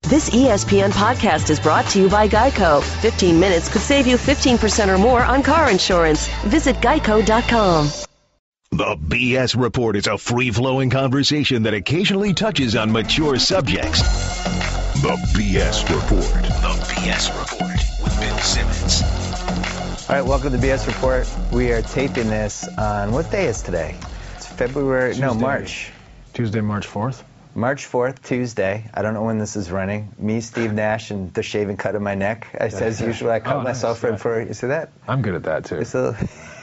This ESPN podcast is brought to you by Geico. 15 minutes could save you 15% or more on car insurance. Visit geico.com. The BS Report is a free-flowing conversation that occasionally touches on mature subjects. The BS Report. The BS Report with Bill Simmons. All right, welcome to the BS Report. We are taping this on, what day is today? It's March. Tuesday, March 4th. March 4th, Tuesday. I don't know when this is running. Me, Steve Nash, and the shaving cut of my neck. As usual, I cut myself in for, you see that? I'm good at that, too.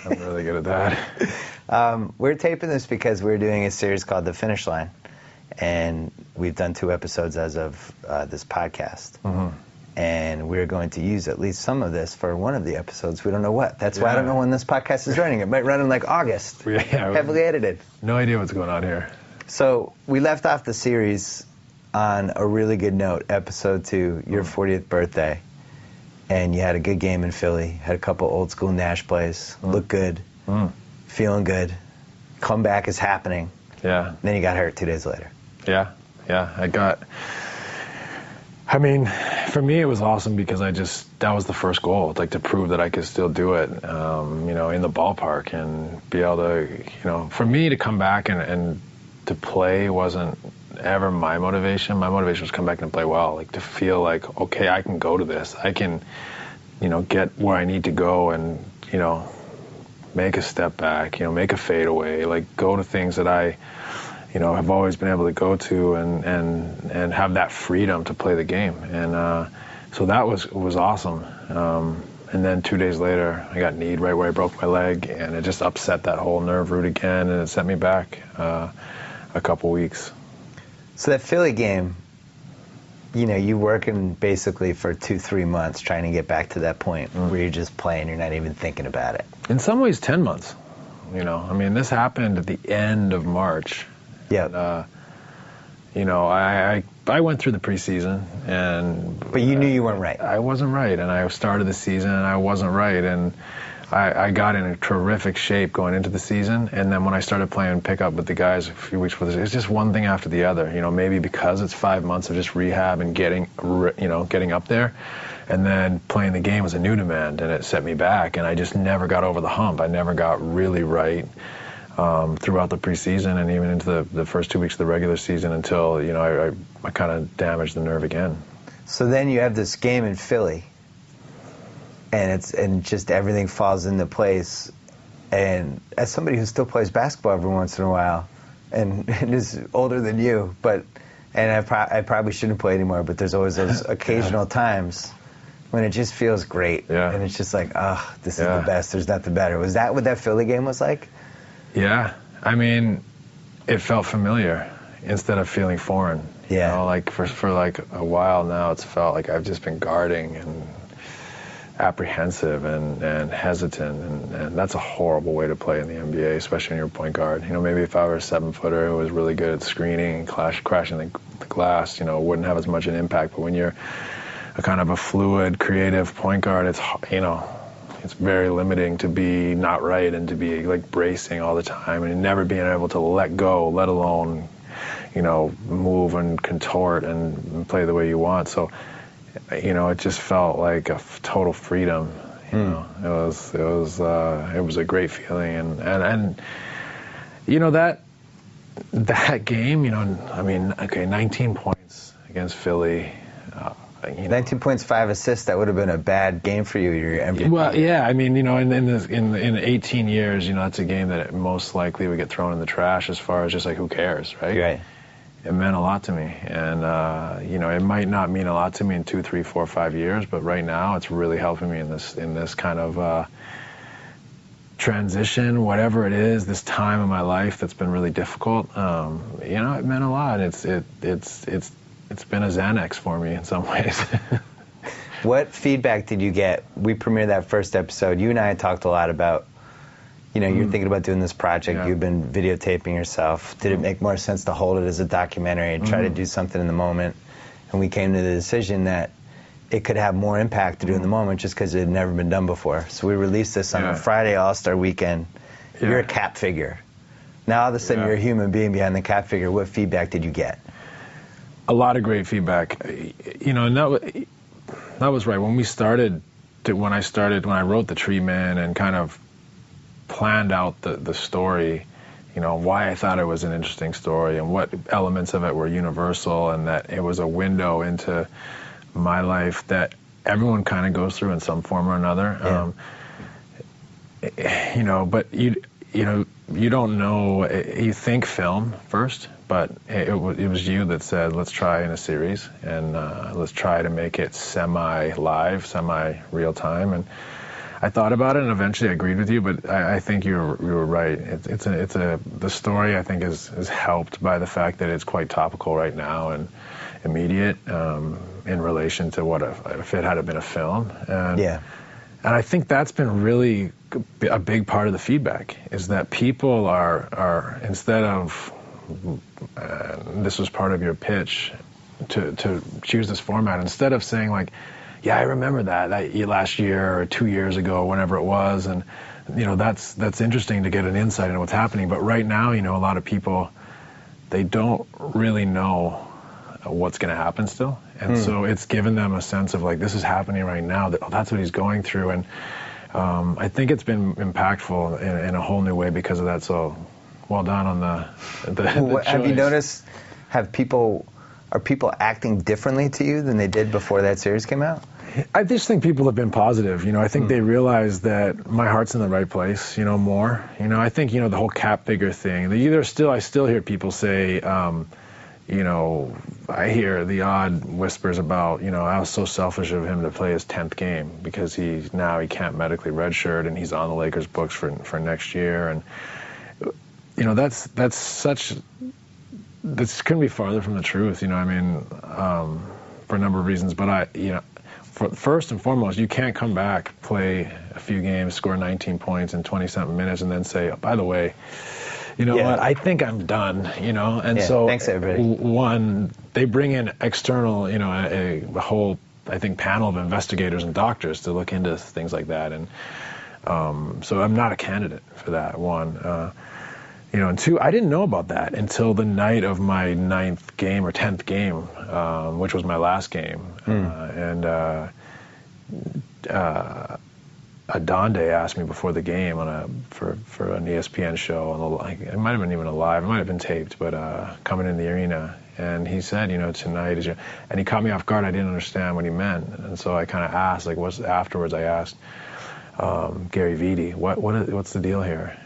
I'm really good at that. We're taping this because we're doing a series called The Finish Line. And we've done 2 episodes as of this podcast. Mm-hmm. And we're going to use at least some of this for one of the episodes. We don't know what. That's why I don't know when this podcast is running. It might run in like August. Heavily edited. No idea what's going on here. So we left off the series on a really good note. Episode 2, your 40th birthday. And you had a good game in Philly. Had a couple old school Nash plays. Looked good. Feeling good. Comeback is happening. Yeah. And then you got hurt 2 days later. Yeah. For me, it was awesome because that was the first goal, like to prove that I could still do it, in the ballpark and be able to, for me to come back and to play wasn't ever my motivation. My motivation was to come back and play well, like to feel like, okay, I can go to this. I can, get where I need to go and, make a step back, make a fadeaway, like go to things that I, have always been able to go to and have that freedom to play the game. And so that was awesome. And then 2 days later, I got kneed right where I broke my leg, and it just upset that whole nerve root again, and it set me back a couple weeks. So that Philly game, you working basically for 2-3 months trying to get back to that point where you're just playing, you're not even thinking about it. In some ways, 10 months. This happened at the end of March. Yeah. I went through the preseason, but you knew you weren't right. I wasn't right, and I started the season and I wasn't right, and I got in a terrific shape going into the season, and then when I started playing pickup with the guys a few weeks before, it's just one thing after the other. Maybe because it's 5 months of just rehab and getting up there, and then playing the game was a new demand, and it set me back, and I just never got over the hump. I never got really right throughout the preseason and even into the first 2 weeks of the regular season until I kind of damaged the nerve again. So then you have this game in Philly. And just everything falls into place. And as somebody who still plays basketball every once in a while, and is older than you, I probably shouldn't play anymore, but there's always those occasional times when it just feels great. Yeah. And it's just like, this is the best. There's nothing better. Was that what that Philly game was like? Yeah. It felt familiar instead of feeling foreign. Yeah. For like a while now, it's felt like I've just been guarding and apprehensive and hesitant, and that's a horrible way to play in the NBA, especially when you're a point guard. Maybe if I were a 7-footer who was really good at screening and crashing the glass, it wouldn't have as much an impact. But when you're a kind of a fluid, creative point guard, it's very limiting to be not right and to be like bracing all the time and never being able to let go, let alone, move and contort and play the way you want. So it just felt like a total freedom. It was a great feeling, and that game, 19 points against Philly. 19 points, 5 assists. That would have been a bad game for you. Your MVP. Well, yeah. In 18 years, that's a game that most likely would get thrown in the trash as far as just like who cares, right? Right. It meant a lot to me, and it might not mean a lot to me in 2, 3, 4, 5 years, but right now it's really helping me in this kind of transition, whatever it is, this time in my life that's been really difficult. It meant a lot. It's been a Xanax for me in some ways. What feedback did you get? We premiered that first episode. You and I had talked a lot about. You're thinking about doing this project. Yeah. You've been videotaping yourself. Did it make more sense to hold it as a documentary and try to do something in the moment? And we came to the decision that it could have more impact to do in the moment just because it had never been done before. So we released this on a Friday All-Star weekend. Yeah. You're a cap figure. Now all of a sudden you're a human being behind the cap figure. What feedback did you get? a lot of great feedback. You know, and that was right. When I wrote The Treatment and kind of planned out the story, you know, why I thought it was an interesting story and what elements of it were universal and that it was a window into my life that everyone kind of goes through in some form or another. You know, but you don't know. You think film first, but it was you that said, let's try in a series and let's try to make it semi-live, semi-real time. And I thought about it, and eventually I agreed with you. But I think you were right. The story I think is helped by the fact that it's quite topical right now and immediate in relation to what if it had been a film. And I think that's been really a big part of the feedback, is that people are instead of, this was part of your pitch to choose this format, instead of saying like, yeah, I remember that last year or 2 years ago, whenever it was, and you know, that's interesting to get an insight into what's happening. But right now, you know, a lot of people, they don't really know what's going to happen still. And so it's given them a sense of like, this is happening right now, that's what he's going through. And I think it's been impactful in a whole new way because of that. So well done on the have you noticed, are people acting differently to you than they did before that series came out? I just think people have been positive. You know, I think they realize that my heart's in the right place, you know, more. You know, I think, you know, the whole cap figure thing, I still hear people say, you know, I hear the odd whispers about, you know, I was so selfish of him to play his 10th game because he can't medically redshirt and he's on the Lakers books for next year. And, you know, this couldn't be farther from the truth, you know, I mean, for a number of reasons. But first and foremost, you can't come back, play a few games, score 19 points in 20-something minutes, and then say, oh, by the way, you know what, I think I'm done, you know? And so, thanks, everybody. One, they bring in external, you know, a whole, I think, panel of investigators and doctors to look into things like that. And so I'm not a candidate for that, one. You know, and two, I didn't know about that until the night of my 9th game or 10th game, which was my last game. Adonde asked me before the game for an ESPN show, it might have been even live, it might have been taped, but coming in the arena, and he said, you know, tonight is and he caught me off guard. I didn't understand what he meant, and so I kind of asked, like, afterwards I asked Gary Vitti, what's the deal here?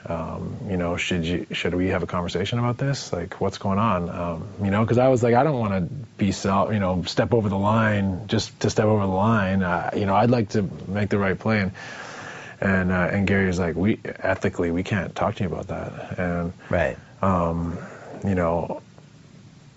You know, should we have a conversation about this? Like, what's going on? You know, because I was like, I don't want to be step over the line just to step over the line. You know, I'd like to make the right play. And Gary was like, ethically, we can't talk to you about that. And right. You know,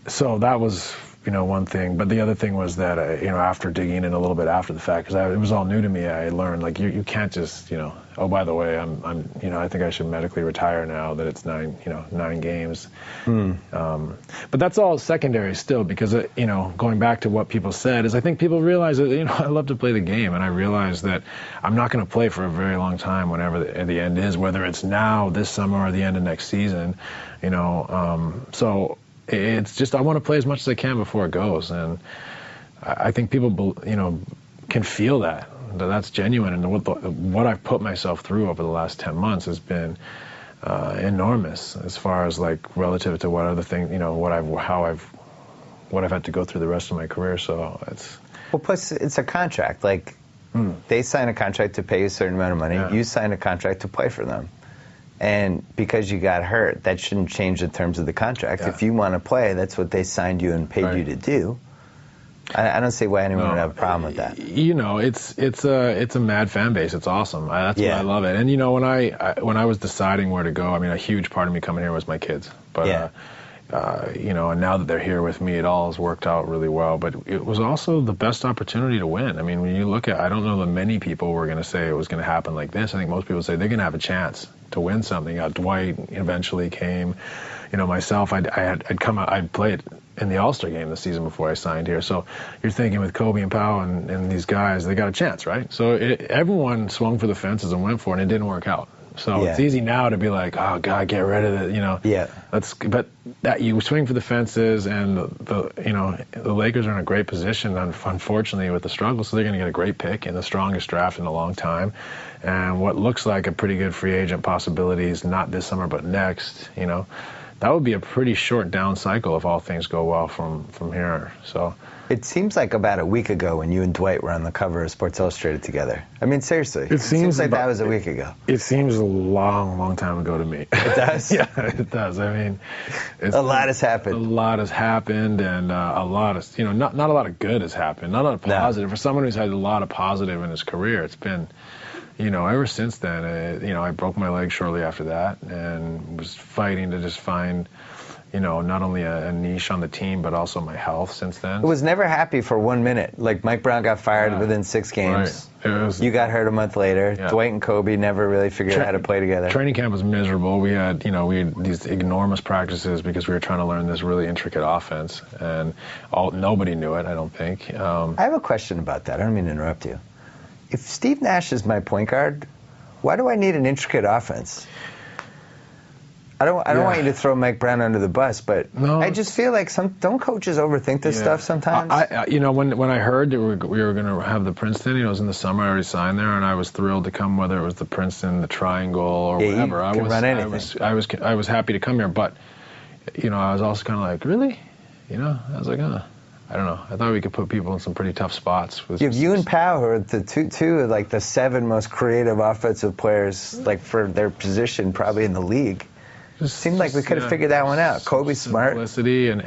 so that was, you know, one thing. But the other thing was that, you know, after digging in a little bit after the fact, because it was all new to me, I learned, like, you can't just, you know, oh, by the way, I'm you know, I think I should medically retire now that it's 9 games. But that's all secondary still, because, you know, going back to what people said, is I think people realize that, you know, I love to play the game, and I realize that I'm not going to play for a very long time whenever the end is, whether it's now, this summer, or the end of next season, you know. So it's just, I want to play as much as I can before it goes, and I think people, you know, can feel that's genuine, and what I've put myself through over the last 10 months has been enormous, as far as like relative to what other things, you know, what I've had to go through the rest of my career. So plus it's a contract. Like they sign a contract to pay you a certain amount of money. You sign a contract to play for them. And because you got hurt, that shouldn't change the terms of the contract. If you want to play, that's what they signed you and paid you to do. I don't see why anyone would have a problem with that. You know, it's a mad fan base. It's awesome. That's why I love it. And you know, when I was deciding where to go, I mean, a huge part of me coming here was my kids. But you know, and now that they're here with me, it all has worked out really well. But it was also the best opportunity to win. I mean, when you look at, I don't know that many people were going to say it was going to happen like this. I think most people say they're going to have a chance to win something. Dwight eventually came. You know, myself, I'd played in the All-Star game the season before I signed here. So you're thinking with Kobe and Powell and these guys, they got a chance, right? So everyone swung for the fences and went for it, and it didn't work out. So it's easy now to be like, oh God, get rid of it, Yeah. But that you swing for the fences, and the Lakers are in a great position, unfortunately, with the struggle. So they're going to get a great pick in the strongest draft in a long time, and what looks like a pretty good free agent possibilities, not this summer but next. That would be a pretty short down cycle if all things go well from here. So. It seems like about a week ago when you and Dwight were on the cover of Sports Illustrated together. I mean, seriously. It seems like that was a week ago. It seems a long, long time ago to me. It does? Yeah, it does. I mean, a lot has happened. A lot has happened, and a lot of, not a lot of good has happened. Not a lot of positive. For someone who's had a lot of positive in his career, it's been, ever since then, I broke my leg shortly after that and was fighting to just find, not only a niche on the team, but also my health since then. It was never happy for 1 minute. Like, Mike Brown got fired within 6 games. Right. You got hurt a month later. Yeah. Dwight and Kobe never really figured out how to play together. Training camp was miserable. We had these enormous practices because we were trying to learn this really intricate offense, and nobody knew it, I don't think. I have a question about that. I don't mean to interrupt you. If Steve Nash is my point guard, why do I need an intricate offense? I don't want you to throw Mike Brown under the bus, but no. I just feel like don't coaches overthink this stuff sometimes? When I heard that we were going to have the Princeton, it was in the summer, I already signed there, and I was thrilled to come, whether it was the Princeton, the Triangle, or whatever. I was happy to come here, but I was also kind of like, really? I was like, I don't know. I thought we could put people in some pretty tough spots. You and Powell are the two like the 7 most creative offensive players, like for their position, probably in the league. Seemed like we could have figured that one out. Kobe's smart. Simplicity and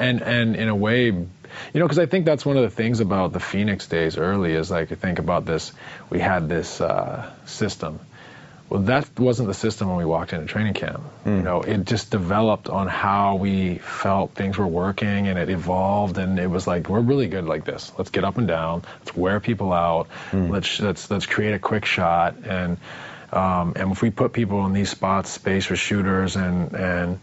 in a way, because I think that's one of the things about the Phoenix days early is like, you think about this, we had this system. Well, that wasn't the system when we walked into training camp. It just developed on how we felt things were working, and it evolved, and it was like, we're really good like this. Let's get up and down. Let's wear people out. Let's create a quick shot, and if we put people in these spots, space for shooters, and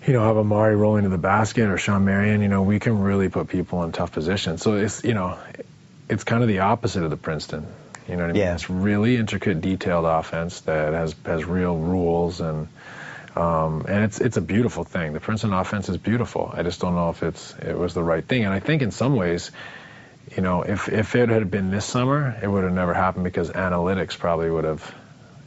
have Amari rolling to the basket or Sean Marion, we can really put people in tough positions. So it's kind of the opposite of the Princeton. You know what I mean? Yeah. It's really intricate, detailed offense that has real rules, and it's a beautiful thing. The Princeton offense is beautiful. I just don't know if it was the right thing. And I think in some ways, if it had been this summer, it would have never happened because analytics probably would have,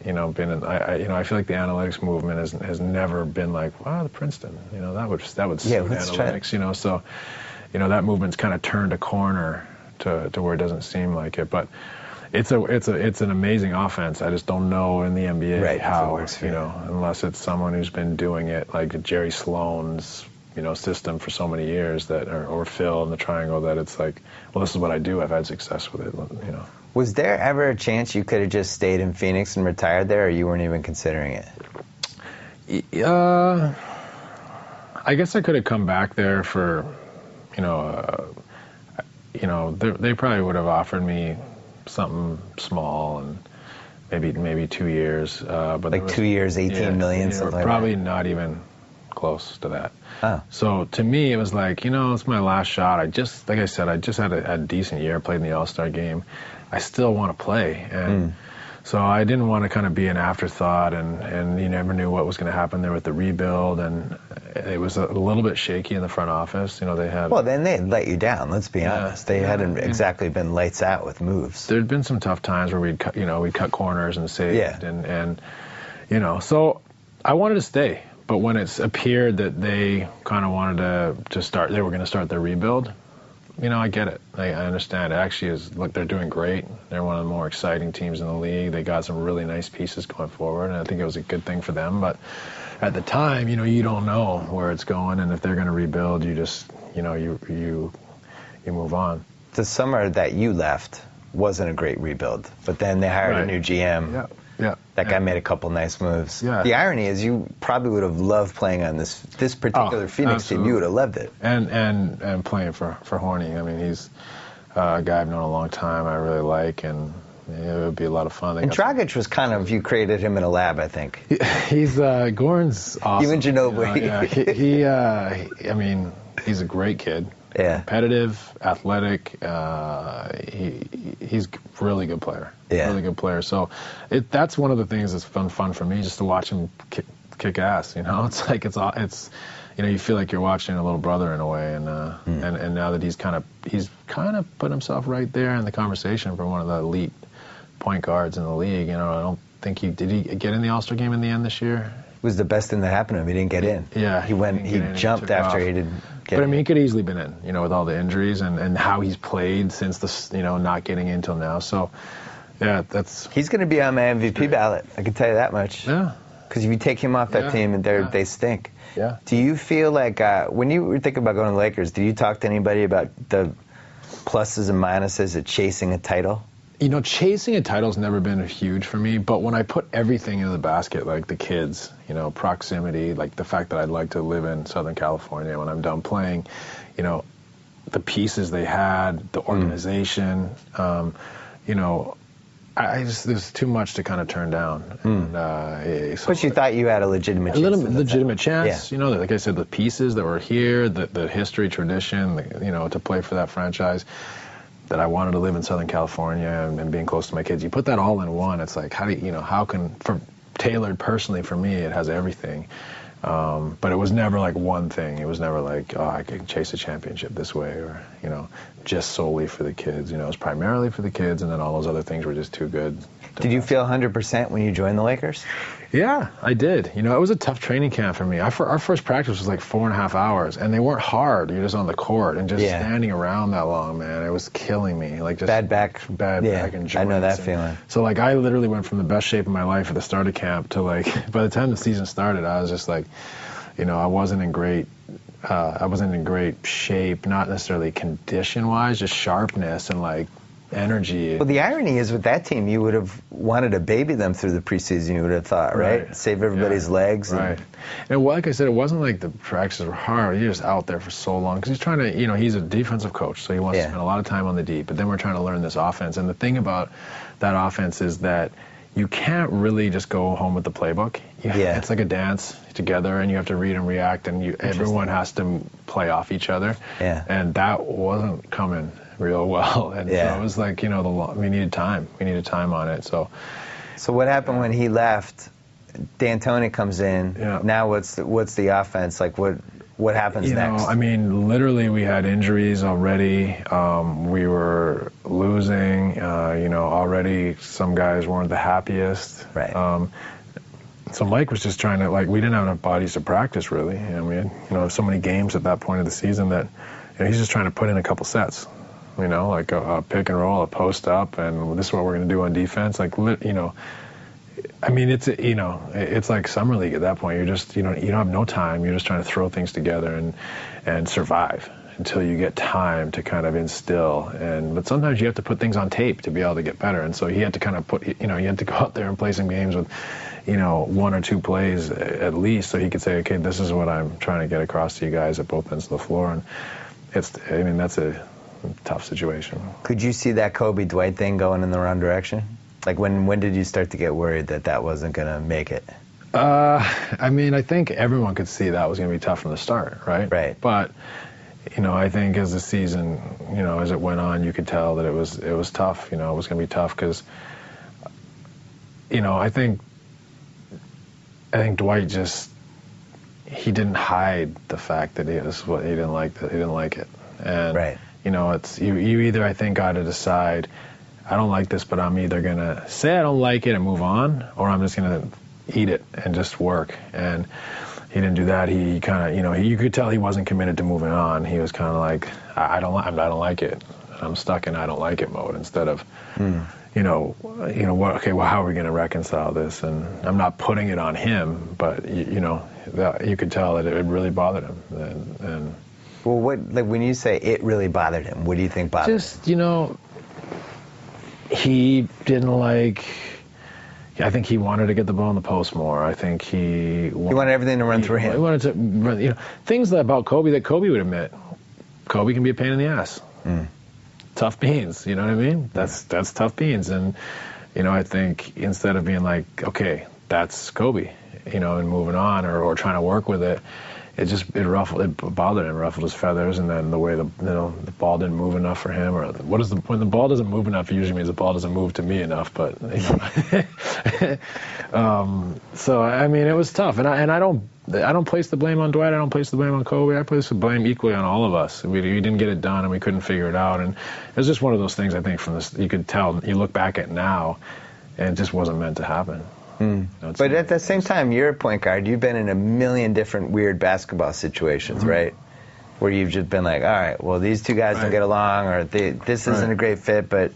been. I feel like the analytics movement has never been like, wow, the Princeton, that would suit analytics, So, that movement's kind of turned a corner to where it doesn't seem like it, but. It's an amazing offense. I just don't know in the NBA how it works, unless it's someone who's been doing it like Jerry Sloan's, system for so many years or Phil in the Triangle, that it's like, well, this is what I do. I've had success with it, Was there ever a chance you could have just stayed in Phoenix and retired there, or you weren't even considering it? I guess I could have come back there for, they probably would have offered me something small and maybe 2 years. But like 2 years, 18 million, something like that? Probably not even close to that. Oh. So to me, it was like, it's my last shot. I just had a decent year, played in the All-Star game. I still want to play. And so I didn't want to kind of be an afterthought, and you never knew what was going to happen there with the rebuild, and it was a little bit shaky in the front office. They had... Well, then they let you down, let's be honest. They hadn't exactly been lights out with moves. There'd been some tough times where we'd cut corners and saved, and so I wanted to stay. But when it's appeared that they kind of wanted to start, they were going to start their rebuild, I get it. I understand. It actually is, look, they're doing great. They're one of the more exciting teams in the league. They got some really nice pieces going forward, and I think it was a good thing for them. But at the time, you don't know where it's going, and if they're going to rebuild, you just, you move on. The summer that you left wasn't a great rebuild, but then they hired a new GM. Yeah. That guy made a couple nice moves. Yeah. The irony is you probably would have loved playing on this particular Phoenix team. You would have loved it. And playing for Horny. I mean, he's a guy I've known a long time. I really like, and it would be a lot of fun. And Dragic was kind of, you created him in a lab, I think. He's Goran's awesome. Even Ginobili. I mean, he's a great kid. Competitive, athletic. He's a really good player. Really good player. So that's one of the things that's been fun for me, just to watch him kick ass. You know, it's like it's you know, you feel like you're watching a little brother in a way, and now that he's kind of put himself right there in the conversation for one of the elite point guards in the league. You know, I don't think did he get in the All-Star game in the end this year? It was the best thing that happened to him. He didn't get in. Yeah, he jumped after he didn't get in. But I mean, he could easily been in, you know, with all the injuries and how he's played since not getting in till now. So, yeah, he's going to be on my MVP ballot. I can tell you that much. Yeah. Because if you take him off that team, and they stink. Yeah. Do you feel like when you were thinking about going to the Lakers, did you talk to anybody about the pluses and minuses of chasing a title? You know, chasing a title's never been huge for me, but when I put everything in the basket, like the kids, you know, proximity, like the fact that I'd like to live in Southern California when I'm done playing, you know, the pieces they had, the organization, you know, I just, there's too much to kind of turn down. And, but you thought you had a legitimate chance. A little legitimate chance, you know, like I said, the pieces that were here, the history, tradition, you know, to play for that franchise, that I wanted to live in Southern California and being close to my kids. You put that all in one, it's like, tailored personally for me, it has everything. But it was never like one thing. It was never like, oh, I can chase a championship this way, or, you know, just solely for the kids. You know, it was primarily for the kids, and then all those other things were just too good. Did you feel 100% when you joined the Lakers? Yeah, I did. You know, it was a tough training camp for me. Our first practice was like 4.5 hours, and they weren't hard. You're just on the court and just standing around that long, man. It was killing me. Like just bad back and joints. I know that feeling. So like, I literally went from the best shape of my life at the start of camp to like, by the time the season started, I was just like, you know, I wasn't in great shape, not necessarily condition-wise, just sharpness and like energy. Well, the irony is with that team, you would have wanted to baby them through the preseason, you would have thought, right? Save everybody's legs. Right. And like I said, it wasn't like the practices were hard. You're just out there for so long because he's trying to, you know, he's a defensive coach, so he wants to spend a lot of time on the deep. But then we're trying to learn this offense. And the thing about that offense is that you can't really just go home with the playbook. It's like a dance together, and you have to read and react, and everyone has to play off each other. And that wasn't coming real well. And so it was like, you know, we needed time. We needed time on it. So what happened when he left? D'Antoni comes in. Now what's the offense? Like what happens next? I mean, literally we had injuries already. We were losing. You know, already some guys weren't the happiest. Right. So Mike was just trying to, like, we didn't have enough bodies to practice really, and we had, you know, so many games at that point of the season that, you know, he's just trying to put in a couple sets. You know, like a pick and roll, a post up, and this is what we're going to do on defense. Like, you know, I mean, it's like summer league at that point. You're just, you don't have no time. You're just trying to throw things together and survive until you get time to kind of instill. But sometimes you have to put things on tape to be able to get better. And so he had to kind of he had to go out there and play some games with, you know, 1 or 2 plays at least, so he could say, okay, this is what I'm trying to get across to you guys at both ends of the floor. And that's a tough situation. Could you see that Kobe Dwight thing going in the wrong direction? Like when did you start to get worried that wasn't going to make it? I mean, I think everyone could see that was going to be tough from the start, right? Right. But, you know, I think as the season, you know, as it went on, you could tell that it was tough. You know, it was going to be tough because, you know, I think Dwight just, he didn't hide the fact that he didn't like it. And you know, it's you either, I think, got to decide, I don't like this, but I'm either going to say I don't like it and move on, or I'm just going to eat it and just work. And he didn't do that. He kind of, you know, you could tell he wasn't committed to moving on. He was kind of like, I don't like it. I'm stuck in I don't like it mode instead of, you know what? Okay, well, how are we going to reconcile this? And I'm not putting it on him, but you know, you could tell that it really bothered him. And well, when you say it really bothered him, what do you think bothered him? Just, you know, he didn't like. I think he wanted to get the ball in the post more. I think he wanted everything to run through him. He wanted to run, you know, things about Kobe that Kobe would admit. Kobe can be a pain in the ass. Tough beans, you know what I mean? That's tough beans. And, you know, I think instead of being like, okay, that's Kobe, you know, and moving on or trying to work with it, it bothered him, ruffled his feathers, and then the way the ball didn't move enough for him, or when the ball doesn't move enough, it usually means the ball doesn't move to me enough. But so I mean, it was tough, and I don't place the blame on Dwight. I don't place the blame on Kobe. I place the blame equally on all of us. We didn't get it done, and we couldn't figure it out, and it was just one of those things. I think from this, you could tell. You look back at now, and it just wasn't meant to happen. But at the same time, you're a point guard. You've been in a million different weird basketball situations, right? Where you've just been like, all right, well, these two guys don't get along, or this isn't a great fit, but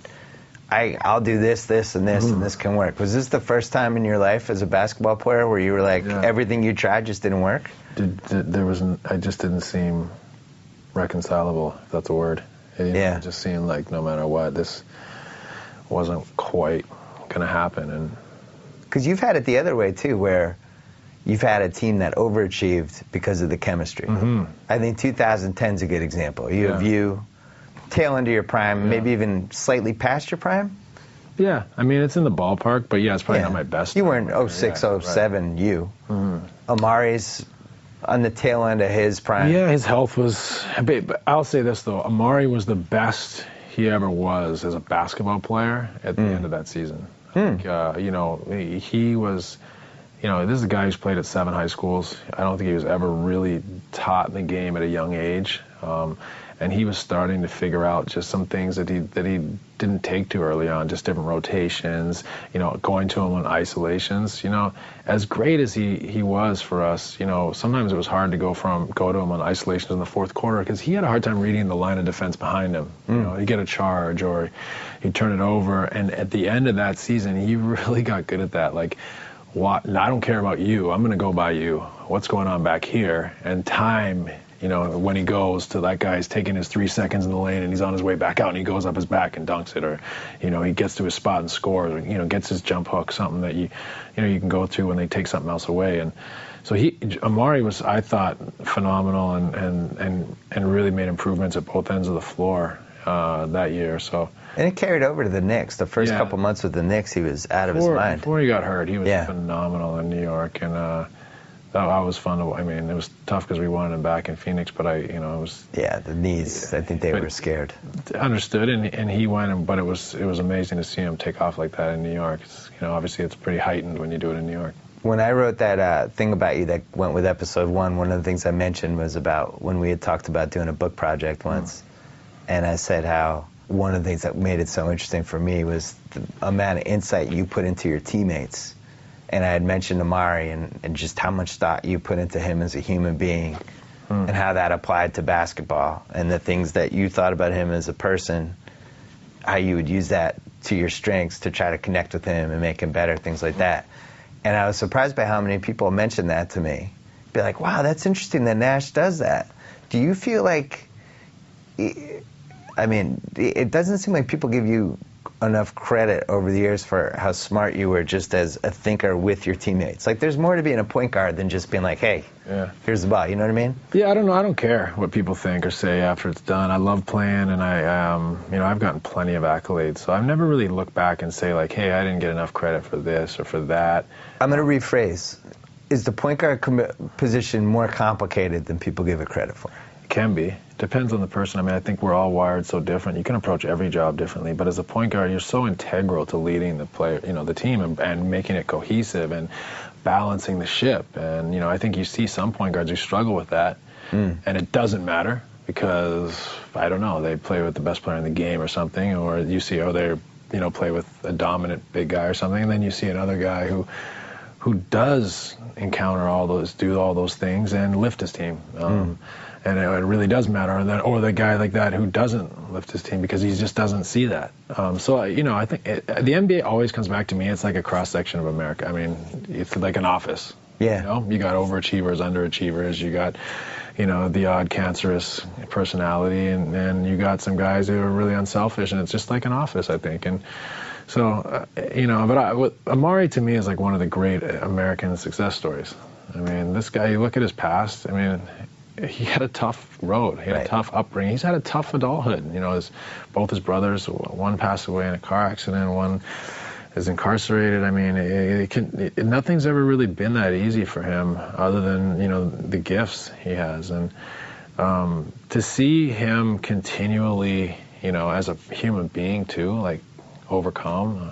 I'll do this, and this, and this can work. Was this the first time in your life as a basketball player where you were like, everything you tried just didn't work? I just didn't seem reconcilable, if that's a word. It just seemed like no matter what, this wasn't quite going to happen. And because you've had it the other way, too, where you've had a team that overachieved because of the chemistry. I think 2010 is a good example. You have tail end of your prime, maybe even slightly past your prime? Yeah, I mean, it's in the ballpark, but it's probably not my best. You weren't 06, 07, Amari's on the tail end of his prime. Yeah, his health was... But I'll say this, though. Amari was the best he ever was as a basketball player at the end of that season. He was, this is a guy who's played at 7 high schools. I don't think he was ever really taught the game at a young age. And he was starting to figure out just some things that he didn't take to early on, just different rotations, going to him on isolations. As great as he was for us, sometimes it was hard to go to him on isolations in the fourth quarter because he had a hard time reading the line of defense behind him. He'd get a charge or he'd turn it over. And at the end of that season, he really got good at that. Like, I don't care about you. I'm going to go by you. What's going on back here? And time... when he goes to that guy's taking his 3 seconds in the lane and he's on his way back out and he goes up his back and dunks it, or, he gets to his spot and scores, or, gets his jump hook, something that you can go to when they take something else away. And so Amari was, I thought, phenomenal and really made improvements at both ends of the floor that year. So. And it carried over to the Knicks. The first couple months with the Knicks, he was out of his mind. Before he got hurt, he was phenomenal in New York, and that was fun to. I mean, it was tough because we wanted him back in Phoenix, but it was. Yeah, the knees. I think they were scared. Understood, and he went, but it was amazing to see him take off like that in New York. Obviously it's pretty heightened when you do it in New York. When I wrote that thing about you that went with episode 1, one of the things I mentioned was about when we had talked about doing a book project once, and I said how one of the things that made it so interesting for me was the amount of insight you put into your teammates. And I had mentioned Amari and just how much thought you put into him as a human being and how that applied to basketball and the things that you thought about him as a person, how you would use that to your strengths to try to connect with him and make him better, things like that. And I was surprised by how many people mentioned that to me. Be like, wow, that's interesting that Nash does that. Do you feel like, it doesn't seem like people give you enough credit over the years for how smart you were just as a thinker with your teammates. Like, there's more to being a point guard than just being like, hey, here's the ball. You know what I mean? Yeah, I don't know. I don't care what people think or say after it's done. I love playing, and I've gotten plenty of accolades. So I've never really looked back and say, like, hey, I didn't get enough credit for this or for that. I'm going to rephrase. Is the point guard position more complicated than people give it credit for? It can be. Depends on the person. I mean, I think we're all wired so different. You can approach every job differently, but as a point guard, you're so integral to leading the player, the team, and making it cohesive and balancing the ship. And I think you see some point guards who struggle with that, and it doesn't matter because I don't know, they play with the best player in the game or something, or you see they're play with a dominant big guy or something, and then you see another guy who does encounter do all those things and lift his team. And it really does matter, or the guy like that who doesn't lift his team because he just doesn't see that. So I think the NBA always comes back to me. It's like a cross section of America. I mean, it's like an office. Yeah. You got overachievers, underachievers. You got, the odd cancerous personality, and you got some guys who are really unselfish. And it's just like an office, I think. And so, but Amari to me is like one of the great American success stories. I mean, this guy. You look at his past. I mean. He had a tough road. He had a tough upbringing. He's had a tough adulthood. Both his brothers, one passed away in a car accident, one is incarcerated. I mean, nothing's ever really been that easy for him, other than the gifts he has, and to see him continually, as a human being too, like overcome.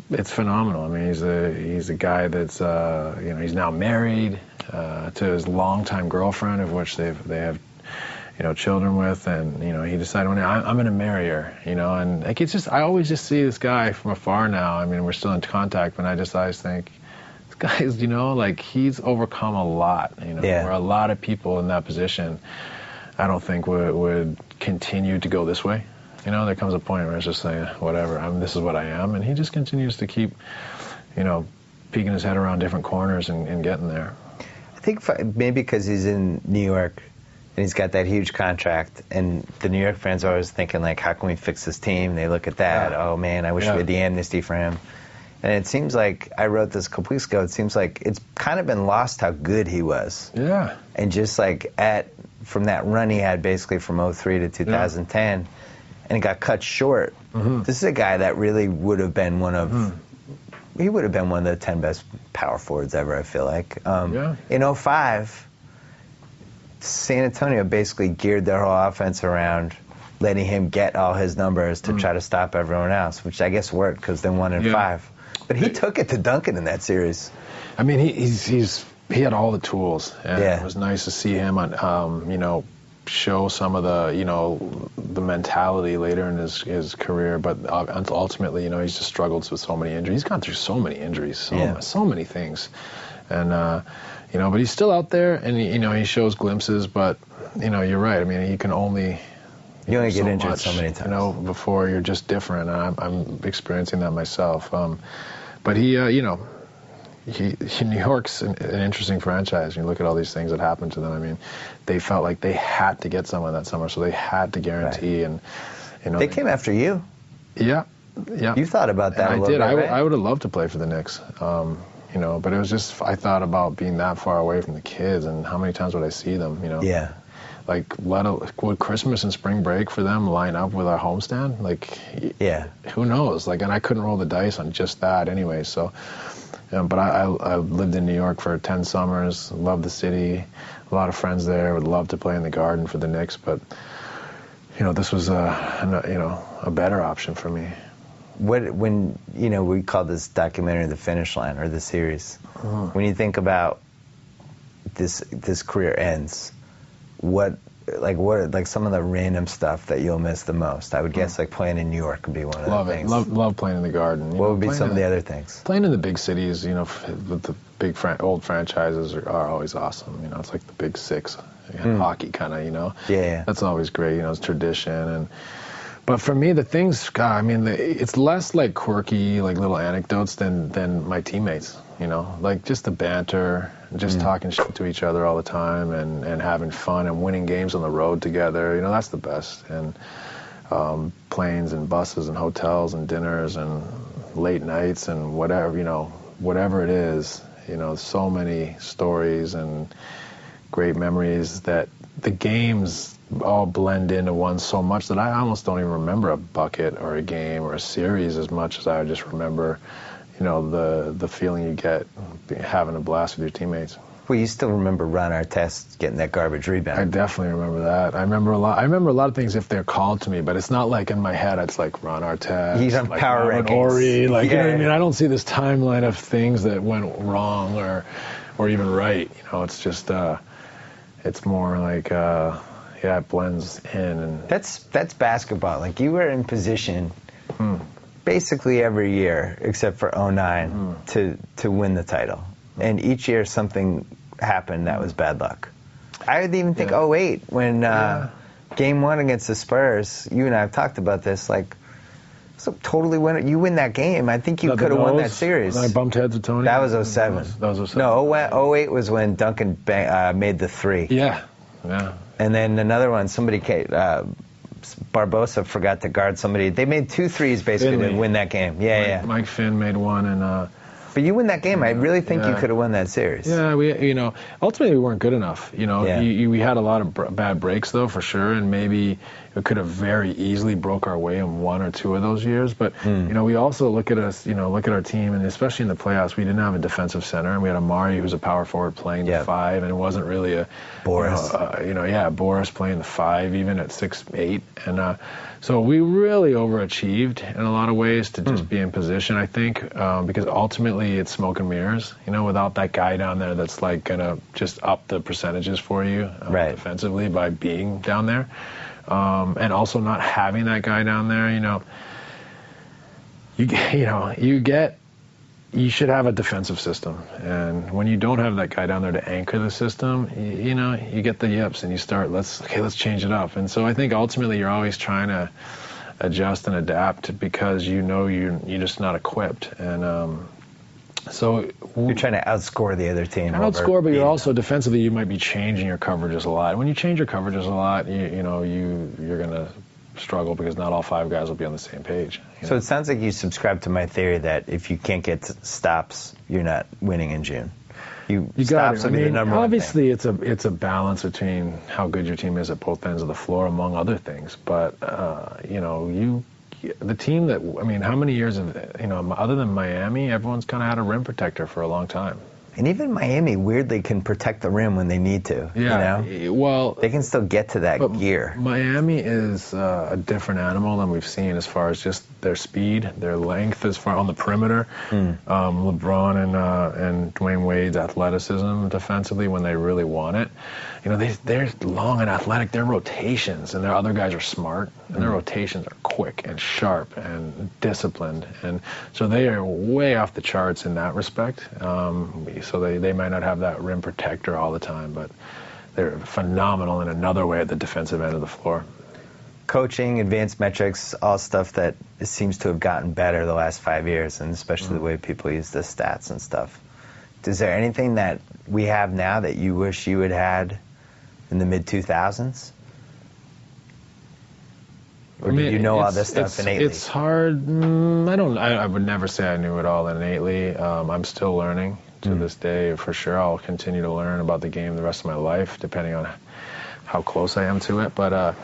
It's phenomenal. I mean, he's a guy that's he's now married to his longtime girlfriend, of which they have children with, and he decided one day, I'm going to marry her, and like it's just, I always just see this guy from afar now. I mean, we're still in contact, but I always think this guy is like he's overcome a lot, where a lot of people in that position I don't think would continue to go this way. There comes a point where it's just saying, whatever, this is what I am, and he just continues to keep peeking his head around different corners and getting there. I think maybe because he's in New York and he's got that huge contract, and the New York fans are always thinking, like, how can we fix this team? They look at that, oh man, I wish we had the amnesty for him. And it seems like, I wrote this a couple weeks ago, it seems like it's kind of been lost how good he was. Yeah. And just like from that run he had basically from 2003 to 2010, and it got cut short. Mm-hmm. This is a guy that really would have been he would have been one of the 10 best power forwards ever, I feel like. In 2005, San Antonio basically geared their whole offense around letting him get all his numbers to try to stop everyone else, which I guess worked because they won in 5. But he took it to Duncan in that series. I mean, he had all the tools, and it was nice to see him on, show some of the mentality later in his career. But ultimately, he's just struggled with so many injuries. He's gone through so many injuries, so many things, and but he's still out there, and he shows glimpses. But you're right. I mean, you can only get injured so many times. Before you're just different, and I'm experiencing that myself. But New York's an interesting franchise. You look at all these things that happened to them. I mean, they felt like they had to get someone that summer, so they had to guarantee. Right. And they came after you. Yeah. You thought about that. And I did. Right? I would have loved to play for the Knicks. But it was just, I thought about being that far away from the kids, and how many times would I see them? Yeah. Like, would Christmas and spring break for them line up with our homestand? Like, who knows? Like, and I couldn't roll the dice on just that anyway. So, but I lived in New York for 10 summers, loved the city, a lot of friends there, would love to play in the Garden for the Knicks, but, this was a better option for me. When we call this documentary The Finish Line, or the series, when you think about this career ends, what some of the random stuff that you'll miss the most? I would guess like playing in New York would be one of the things. Love playing in the Garden. What would be some of the other things? Playing in the big cities, with the big old franchises are always awesome. It's like the Big Six, hockey kind of. Yeah. That's always great. It's tradition. But for me, the things, God, I mean, it's less like quirky, like little anecdotes than my teammates. Like just the banter, just talking shit to each other all the time, and having fun and winning games on the road together. That's the best. And planes and buses and hotels and dinners and late nights and whatever it is. So many stories and great memories that the games all blend into one so much that I almost don't even remember a bucket or a game or a series as much as I just remember, the feeling you get having a blast with your teammates. Well, you still remember Ron Artest getting that garbage rebound. I definitely remember that. I remember a lot of things if they're called to me, but it's not like in my head it's like Ron Artest. He's on Power Rankings. Ori, you know what I mean? I don't see this timeline of things that went wrong or even right. It's just it's more like it blends in. And that's basketball. Like, you were in position basically every year except for 2009 to win the title. And each year something happened that was bad luck. I would even think 2008 when Game 1 against the Spurs, you and I have talked about this, like, so totally you win that game. I think you could have won that series. I bumped heads with Tony. That was 2007. That was 2007. No, 2008 was when Duncan made the 3. Yeah. And then another one, somebody Barbosa forgot to guard somebody. They made 2 threes basically to win that game. Mike Finn made one, and but you win that game. I really think you could have won that series. Yeah, ultimately we weren't good enough. We had a lot of bad breaks though, for sure, and maybe it could have very easily broke our way in 1 or 2 of those years. But we also look at our team, and especially in the playoffs, we didn't have a defensive center, and we had Amari, who was a power forward playing the 5, and it wasn't really a Boris. Boris playing the 5 even at 6'8", and so we really overachieved in a lot of ways to just be in position, I think, because ultimately it's smoke and mirrors, without that guy down there that's like gonna just up the percentages for you defensively by being down there, and also not having that guy down there, you should have a defensive system, and when you don't have that guy down there to anchor the system, you get the yips and you start, let's change it up. And so I think ultimately you're always trying to adjust and adapt because you're just not equipped. And so you're trying to outscore the other team. Outscore, but you're also defensively, you might be changing your coverages a lot. When you change your coverages a lot, you're going to struggle because not all 5 guys will be on the same page. So it sounds like you subscribe to my theory that if you can't get stops, you're not winning in June. You stops will be the number obviously one thing. It's a balance between how good your team is at both ends of the floor, among other things. But the team that how many years of other than Miami, everyone's kind of had a rim protector for a long time. And even Miami weirdly can protect the rim when they need to. Yeah, well, they can still get to that gear. Miami is a different animal than we've seen as far as just their speed, their length as far on the perimeter. LeBron and Dwayne Wade's athleticism defensively when they really want it. They're long and athletic. Their rotations and their other guys are smart, and their rotations are quick and sharp and disciplined, and so they are way off the charts in that respect. So they might not have that rim protector all the time, but they're phenomenal in another way at the defensive end of the floor. Coaching, advanced metrics, all stuff that seems to have gotten better the last 5 years, and especially the way people use the stats and stuff. Is there anything that we have now that you wish you had had in the mid-2000s? Or did you know all this stuff innately? It's hard. I would never say I knew it all innately. I'm still learning to this day, for sure. I'll continue to learn about the game the rest of my life, depending on how close I am to it. But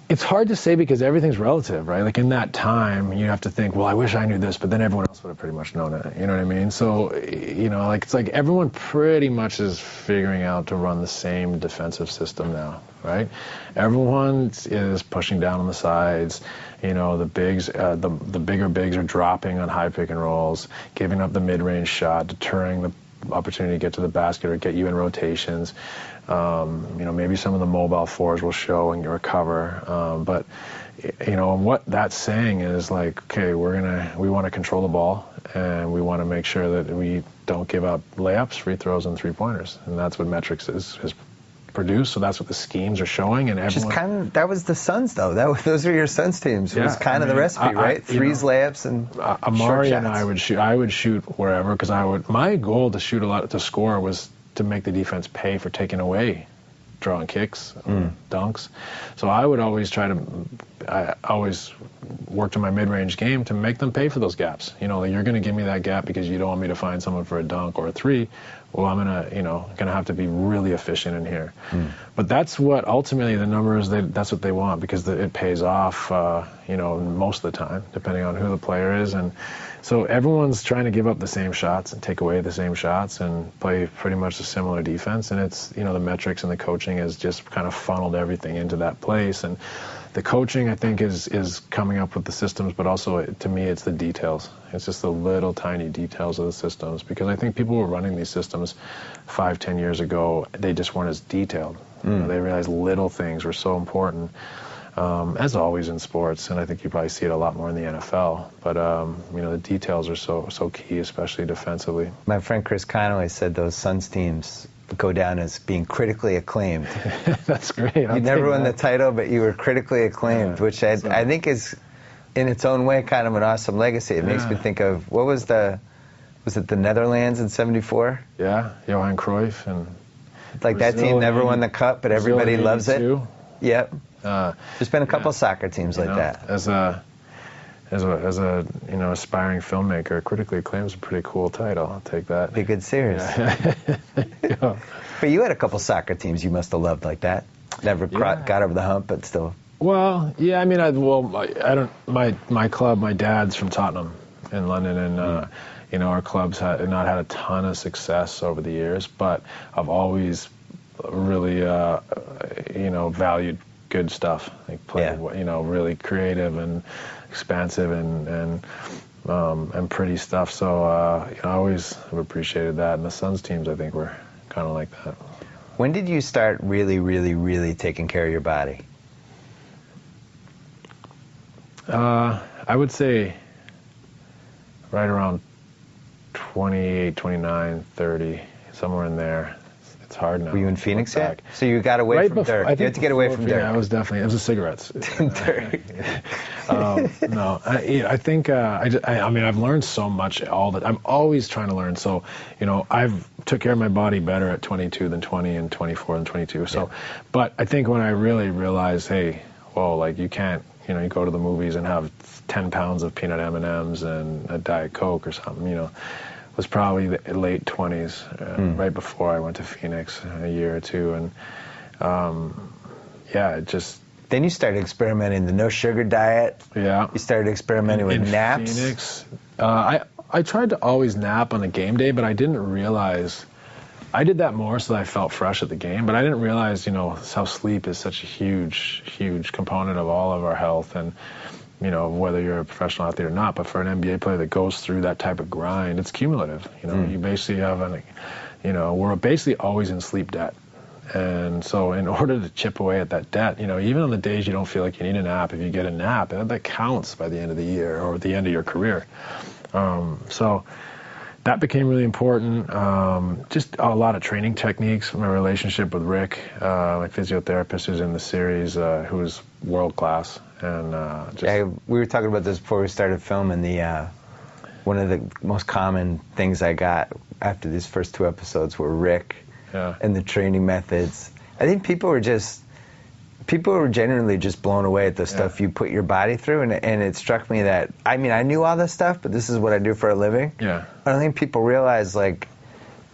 it's hard to say because everything's relative, right? Like in that time, you have to think, well, I wish I knew this, but then everyone else would have pretty much known it. You know what I mean? So, it's like everyone pretty much is figuring out to run the same defensive system now, right? Everyone is pushing down on the sides. The bigs, the bigger bigs are dropping on high pick and rolls, giving up the mid-range shot, deterring the opportunity to get to the basket or get you in rotations. Maybe some of the mobile 4s will show and recover. But what that's saying is like, okay, we want to control the ball, and we want to make sure that we don't give up layups, free throws, and 3-pointers. And that's what metrics is produced, so that's what the schemes are showing. And everyone, that was the Suns, though. Those were your Suns teams. It was kind of the recipe, right? Threes, layups, and Amari short and I would shoot wherever, because my goal to score was to make the defense pay for taking away drawing kicks, dunks. So I would always I always worked on my mid-range game to make them pay for those gaps. You're going to give me that gap because you don't want me to find someone for a dunk or a 3. Well, I'm gonna have to be really efficient in here. But that's what ultimately the numbers, that's what they want, because it pays off, most of the time, depending on who the player is. And so everyone's trying to give up the same shots and take away the same shots and play pretty much a similar defense. And it's, the metrics and the coaching has just kind of funneled everything into that place. And the coaching, I think, is coming up with the systems, but also, to me, it's the details. It's just the little tiny details of the systems, because I think people were running these systems 5-10 years ago, they just weren't as detailed. They realized little things were so important, as always in sports, and I think you probably see it a lot more in the NFL. But the details are so key, especially defensively. My friend Chris Conway said those Suns teams go down as being critically acclaimed. That's great. You never won the title, but you were critically acclaimed, which I think is, in its own way, kind of an awesome legacy. It makes me think of, was it the Netherlands in '74? Yeah, Johan Cruyff and like Brazil, that team never won the cup, but everybody loves it. Yep. There's been a couple soccer teams like that. As a aspiring filmmaker, critically acclaimed is a pretty cool title. I'll take that. Be a good series. Yeah. But you had a couple soccer teams you must have loved like that. Never got over the hump, but still. Well, yeah, I mean, I don't. My club, my dad's from Tottenham in London, and you know, our club's not had a ton of success over the years, but I've always really, you know, valued good stuff, like you know, really creative and expansive and pretty stuff. So you know, I always have appreciated that, and the Suns teams, I think, were kind of like that. When did you start really, really, really taking care of your body? I would say right around 28, 29, 30, somewhere in there. It's hard now. Were you in Phoenix yet? So you got away from Dirk. You had to get away from Dirk. Yeah, it was the cigarettes. No, I think, I mean, I've learned so much I'm always trying to learn. So, you know, I've took care of my body better at 22 than 20 and 24 than 22. So, but I think when I really realized, hey, well, like you can't, you know, you go to the movies and have 10 pounds of peanut M&Ms and a Diet Coke or something, you know, was probably the late 20s, right before I went to Phoenix, a year or two. And, yeah, it just... Then you started experimenting, the no sugar diet. Yeah. You started experimenting with naps. In Phoenix, I tried to always nap on a game day, but I didn't realize... I did that more so that I felt fresh at the game, but I didn't realize, you know, how sleep is such a huge, huge component of all of our health, and, you know, whether you're a professional athlete or not, but for an NBA player that goes through that type of grind, it's cumulative. You know, you basically have you know, we're basically always in sleep debt. And so in order to chip away at that debt, you know, even on the days you don't feel like you need a nap, if you get a nap, that counts by the end of the year or the end of your career. So that became really important. Just a lot of training techniques. My relationship with Rick, my physiotherapist who's in the series, who's world class. And we were talking about this before we started filming. One of the most common things I got after these first 2 episodes were Rick and the training methods. I think people were genuinely just blown away at the stuff you put your body through, and it struck me that, I mean, I knew all this stuff, but this is what I do for a living. Yeah. I don't think people realize, like,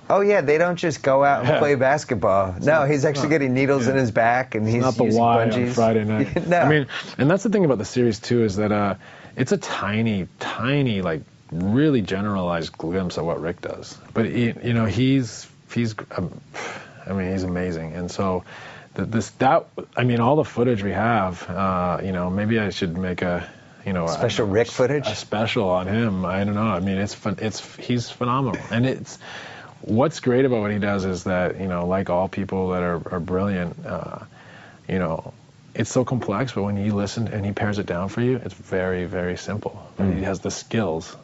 oh yeah, they don't just go out and play basketball. No, he's actually getting needles in his back, and he's not the using Y bungees on Friday night. No. I mean, and that's the thing about the series too, is that it's a tiny, like really generalized glimpse of what Rick does. But you know, he's I mean, he's amazing, and so. I mean, all the footage we have, you know, maybe I should make special Rick footage? A special on him. I don't know. I mean, he's phenomenal. And what's great about what he does is that, you know, like all people that are brilliant, you know, it's so complex, but when you listen and he pairs it down for you, it's very, very simple. He has the skills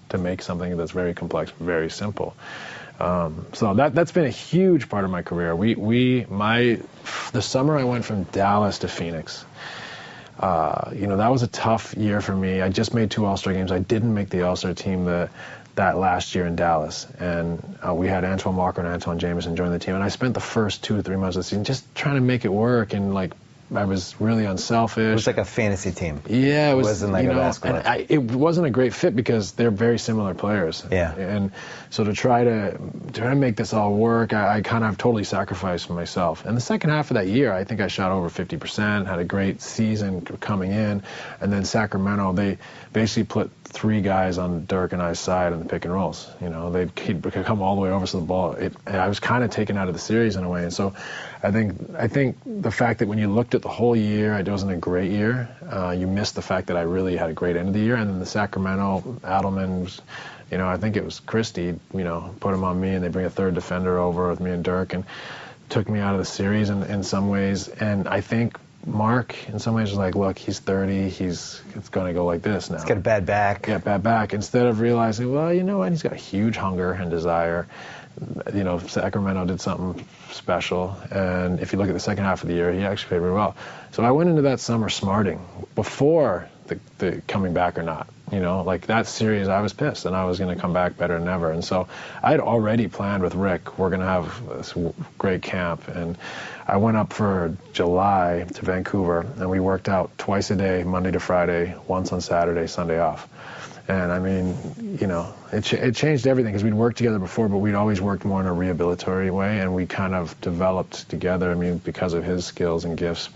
to make something that's very complex very simple. So that's been a huge part of my career. The summer I went from Dallas to Phoenix, you know, that was a tough year for me. I just made 2 All-Star games. I didn't make the All-Star team that last year in Dallas. And we had Antoine Walker and Antoine Jameson join the team. And I spent the first 2 or 3 months of the season just trying to make it work, and like, I was really unselfish. It was like a fantasy team. Yeah, it wasn't like a basketball. And it wasn't a great fit because they're very similar players. Yeah. And so to try to make this all work, I kind of totally sacrificed myself. And the second half of that year, I think I shot over 50%, had a great season coming in, and then Sacramento, they basically put 3 guys on Dirk and I's side in the pick and rolls. You know, he'd come all the way over to the ball. And I was kind of taken out of the series in a way. And so I think the fact that when you looked at the whole year, it wasn't a great year. You missed the fact that I really had a great end of the year. And then the Sacramento, Adelman, you know, I think it was Christie, you know, put him on me, and they bring a 3rd defender over with me and Dirk, and took me out of the series in some ways. And I think Mark, in some ways, was like, look, he's 30, it's going to go like this now. He's got a bad back. Yeah, bad back. Instead of realizing, well, you know what, he's got huge hunger and desire. You know, Sacramento did something special, and if you look at the second half of the year, he actually played really well. So I went into that summer smarting before the coming back or not. You know, like that series, I was pissed, and I was going to come back better than ever. And so I had already planned with Rick, we're going to have this great camp. And I went up for July to Vancouver, and we worked out twice a day, Monday to Friday, once on Saturday, Sunday off. And I mean, you know, it changed everything because we'd worked together before, but we'd always worked more in a rehabilitory way, and we kind of developed together, I mean, because of his skills and gifts,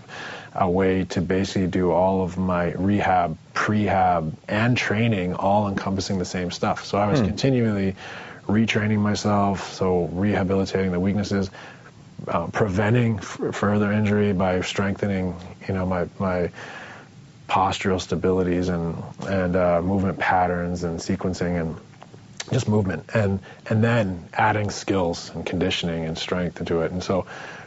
a way to basically do all of my rehab, prehab, and training all encompassing the same stuff. So I was continually retraining myself, so rehabilitating the weaknesses, preventing further injury by strengthening, you know, my postural stabilities and movement patterns and sequencing and just movement, and then adding skills and conditioning and strength into it. And so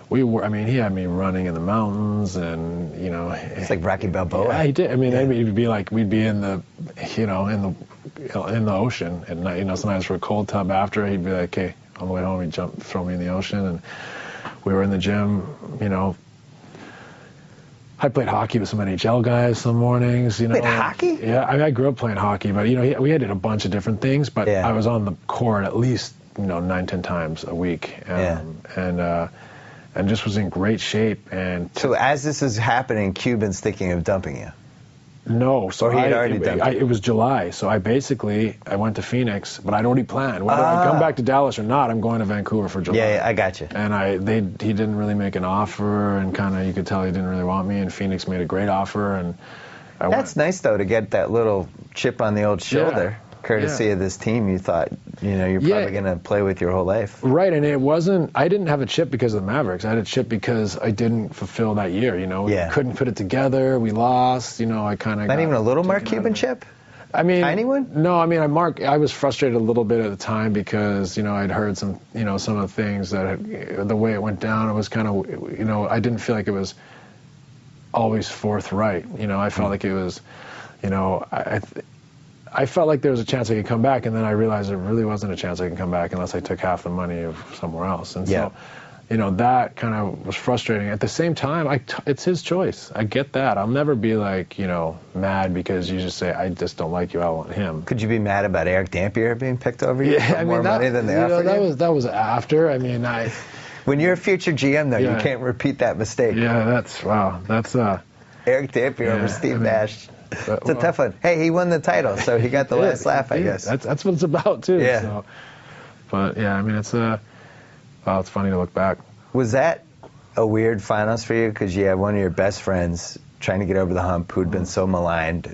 we were, I mean, he had me running in the mountains, and, you know, it's like Rocky Balboa. Yeah, he did. I mean, it'd be like we'd be in the, you know, in the ocean at night. You know, sometimes for a cold tub after, he'd be like, "Okay, on the way home, he'd throw me in the ocean," and we were in the gym, you know. I played hockey with some NHL guys some mornings, you know. Played hockey? Yeah, I grew up playing hockey, but, you know, we had a bunch of different things, but yeah. I was on the court at least, you know, 9-10 times a week, and just was in great shape. And so as this is happening, Cuban's thinking of dumping you? No, so he had already done it. It was July, so I went to Phoenix, but I'd already planned whether I come back to Dallas or not. I'm going to Vancouver for July. Yeah, I got you. And he didn't really make an offer, and kind of you could tell he didn't really want me. And Phoenix made a great offer, and that's nice though to get that little chip on the old shoulder, courtesy of this team. You thought, you know, you're probably going to play with your whole life. Right, and I didn't have a chip because of the Mavericks. I had a chip because I didn't fulfill that year, you know. We couldn't put it together. We lost, you know. I kind of not even a little Mark Cuban chip? I mean, tiny one? No, I mean, I was frustrated a little bit at the time because, you know, I'd heard some of the things that the way it went down, it was kind of, you know, I didn't feel like it was always forthright. You know, I felt like it was, you know, I felt like there was a chance I could come back, and then I realized there really wasn't a chance I could come back unless I took half the money of somewhere else. And so, you know, that kind of was frustrating. At the same time, it's his choice. I get that. I'll never be like, you know, mad because you just say, I just don't like you, I want him. Could you be mad about Eric Dampier being picked over you for more money than they offered you? That was after. I mean, when you're a future GM, though, you can't repeat that mistake. Yeah, that's Eric Dampier over Steve Nash. It's a tough one. Hey, he won the title, so he got the last laugh, I guess. That's what it's about, too. Yeah. So. But, yeah, I mean, it's funny to look back. Was that a weird finals for you? Because you had one of your best friends trying to get over the hump who'd been so maligned.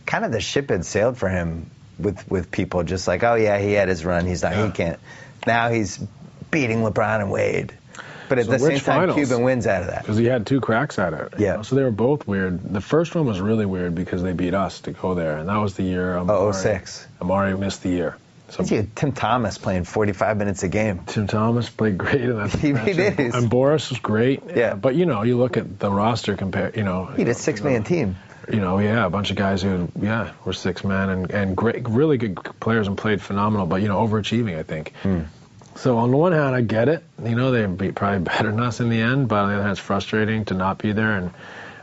Kind of the ship had sailed for him with people just like, oh, yeah, he had his run. He can't. Now he's beating LeBron and Wade. But at the same time, Cuban wins out of that. Because he had 2 cracks at it. Yeah. You know? So they were both weird. The first one was really weird because they beat us to go there. And that was the year. 06. Amari missed the year. So you had Tim Thomas playing 45 minutes a game. Tim Thomas played great in that. He did. And Boris was great. Yeah. But, you know, you look at the roster He had a 6-man team. You know, a bunch of guys who, were 6 men and great, really good players and played phenomenal, but, you know, overachieving, I think. So on the one hand, I get it. You know, they'd probably better than us in the end, but on the other hand, it's frustrating to not be there.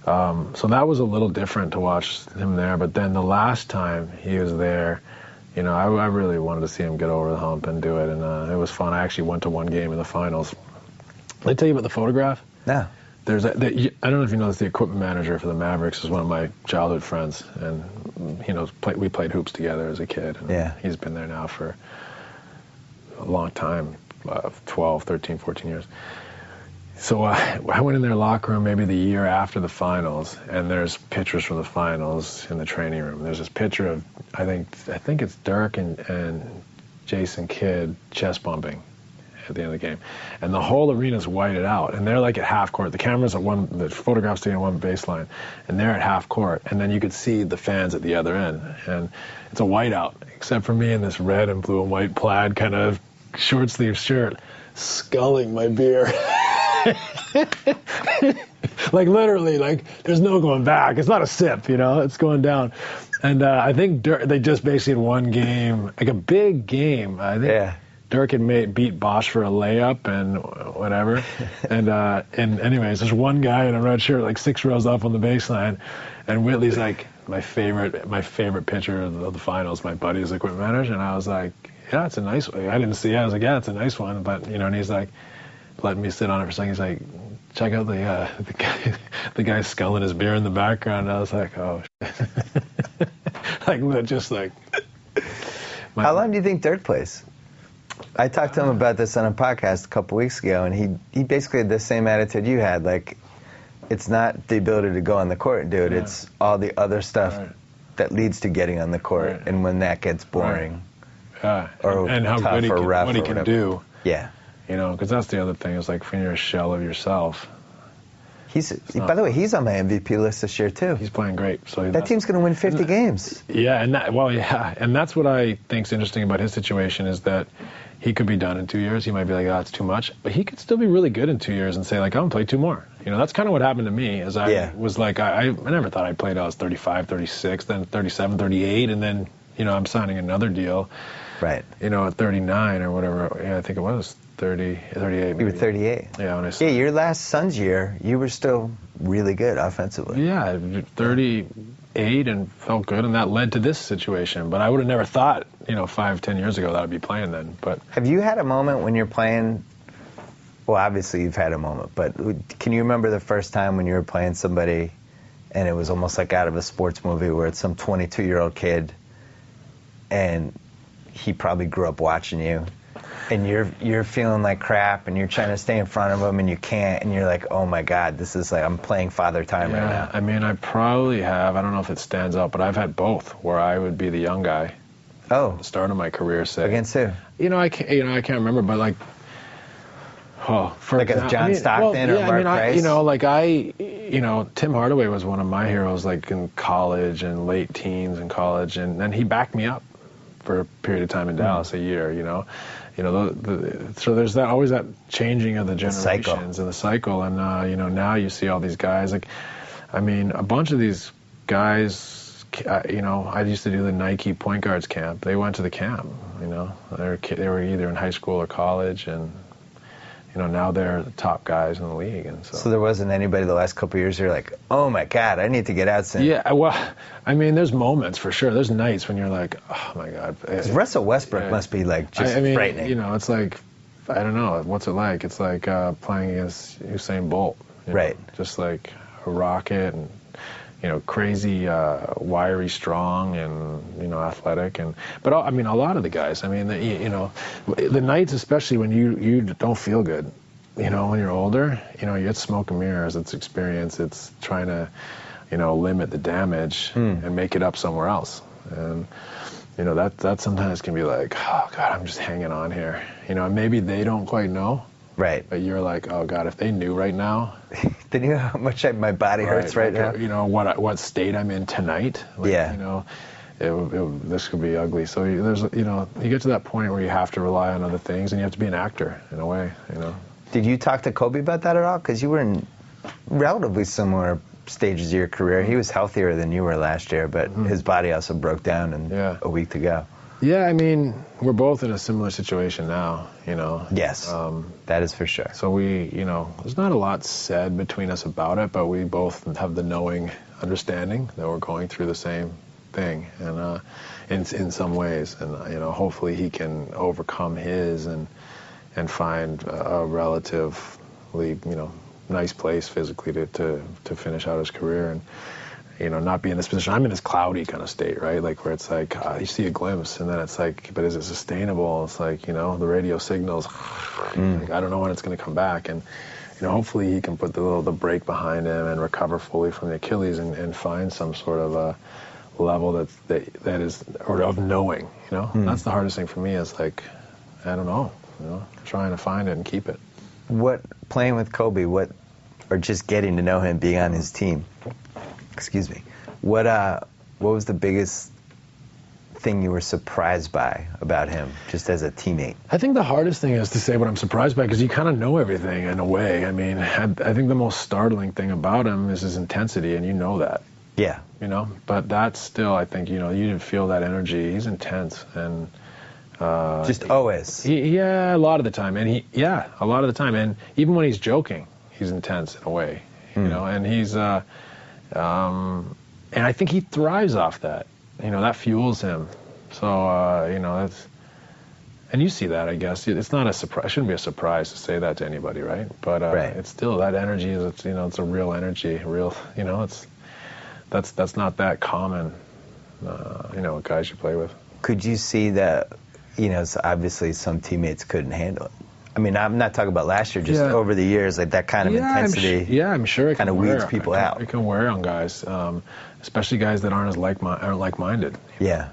And so that was a little different to watch him there. But then the last time he was there, you know, I really wanted to see him get over the hump and do it. And it was fun. I actually went to one game in the finals. Did I tell you about the photograph? No. I don't know if you know this, the equipment manager for the Mavericks is one of my childhood friends. And, you know, we played hoops together as a kid. And he's been there now for a long time, 12, 13, 14 years. So I went in their locker room maybe the year after the finals, and there's pictures from the finals in the training room. There's this picture of, I think it's Dirk and Jason Kidd chest bumping at the end of the game. And the whole arena's whited out, and they're like at half court. The camera's at the photograph's taken at one baseline, and they're at half court, and then you could see the fans at the other end. And it's a whiteout, except for me in this red and blue and white plaid kind of short sleeve shirt, sculling my beer. Like literally, like there's no going back. It's not a sip, you know, it's going down. And I think they just basically had one game, like a big game. I think Dirk had beat Bosch for a layup and whatever. And anyways, there's one guy in a red shirt, like 6 rows up on the baseline, and Whitley's like my favorite pitcher of the finals. My buddy's equipment manager, and I was like, yeah, it's a nice one. I didn't see it. I was like, yeah, it's a nice one. But, you know, and he's like, letting me sit on it for a second. He's like, check out the guy sculling his beer in the background. I was like, oh, shit. just like. How long do you think Dirk plays? I talked to him about this on a podcast a couple weeks ago, and he basically had the same attitude you had. Like, it's not the ability to go on the court and do it; it's all the other stuff that leads to getting on the court. And when that gets boring, or and how tough good or rough, what he or can whatever. do. Yeah, Because that's the other thing. Is like when you're a shell of yourself. By the way, he's on my MVP list this year too. He's playing great. So that team's going to win 50 games. Yeah, and that's what I think's interesting about his situation is that he could be done in 2 years. He might be like, oh, it's too much, but he could still be really good in 2 years and say like, I'm gonna play 2 more. That's kind of what happened to me. As I was like, I never thought I'd play till I was 35, 36, then 37, 38, and then I'm signing another deal. Right. At 39 or whatever. Yeah, I think it was 38. Maybe. You were 38. Yeah, when I started. Yeah, your last Suns year, you were still really good offensively. Yeah, 38 and felt good, and that led to this situation. But I would have never thought, 5-10 years ago that I'd be playing then. But have you had a moment when you're playing? Well, obviously you've had a moment, but can you remember the first time when you were playing somebody, and it was almost like out of a sports movie where it's some 22-year-old kid, and he probably grew up watching you, and you're feeling like crap, and you're trying to stay in front of him, and you can't, and you're like, oh my God, this is like I'm playing Father Time right now. I mean, I probably have. I don't know if it stands out, but I've had both, where I would be the young guy. Oh. At the start of my career, say. Against who? I can't remember, but like. Oh, for like a John Stockton or Mark Price? Tim Hardaway was one of my heroes, like in college and late teens in college, and then he backed me up for a period of time in Dallas, a year, so there's always that changing of the generations and the cycle, and now you see all these guys, like, I mean, a bunch of these guys, I used to do the Nike point guards camp. They went to the camp, they were either in high school or college, and now they're the top guys in the league. And so there wasn't anybody the last couple of years you're like, oh my God, I need to get out soon. Yeah, well, I mean, there's moments for sure. There's nights when you're like, oh my God. Russell Westbrook must be like just frightening. It's like, I don't know, what's it like? It's like playing against Usain Bolt. Right. Just like a rocket and, crazy, wiry, strong, and athletic, but a lot of the guys. I mean, the nights, especially when you don't feel good, when you're older, it's smoke and mirrors, it's experience, it's trying to, limit the damage and make it up somewhere else, and that sometimes can be like, oh God, I'm just hanging on here, maybe they don't quite know. Right. But you're like, oh God, if they knew right now. They knew how much my body hurts right now. What state I'm in tonight. Like, this could be ugly. So there's, you get to that point where you have to rely on other things, and you have to be an actor in a way, Did you talk to Kobe about that at all? Because you were in relatively similar stages of your career. He was healthier than you were last year, but his body also broke down a week to go. Yeah, I mean, we're both in a similar situation now, Yes, that is for sure. So we, there's not a lot said between us about it, but we both have the knowing understanding that we're going through the same thing, and in some ways, and hopefully he can overcome his and find a relatively, nice place physically to finish out his career, and not be in this position. I'm in this cloudy kind of state, right? Like where it's like you see a glimpse, and then it's like, but is it sustainable? It's like the radio signals. Like, I don't know when it's going to come back, and hopefully he can put the brake behind him and recover fully from the Achilles and find some sort of a level that is or of knowing. That's the hardest thing for me is like, I don't know. Trying to find it and keep it. What playing with Kobe? Or just getting to know him, being on his team. Excuse me. What was the biggest thing you were surprised by about him, just as a teammate? I think the hardest thing is to say what I'm surprised by, because you kind of know everything in a way. I mean, I think the most startling thing about him is his intensity, and you know that. Yeah. But that's still, I think, you didn't feel that energy. He's intense, and just always. Yeah, a lot of the time, and a lot of the time, and even when he's joking, he's intense in a way, and he's. And I think he thrives off that. That fuels him. So, that's, and you see that, I guess. It's not a surprise. It shouldn't be a surprise to say that to anybody, right? But It's still, that energy is, it's a real energy. That's not that common guys you play with. Could you see that, so obviously some teammates couldn't handle it? I mean, I'm not talking about last year, just over the years, like that kind of intensity. I'm sure it kind of weeds people out. It can wear on guys, especially guys that aren't like-minded. Yeah.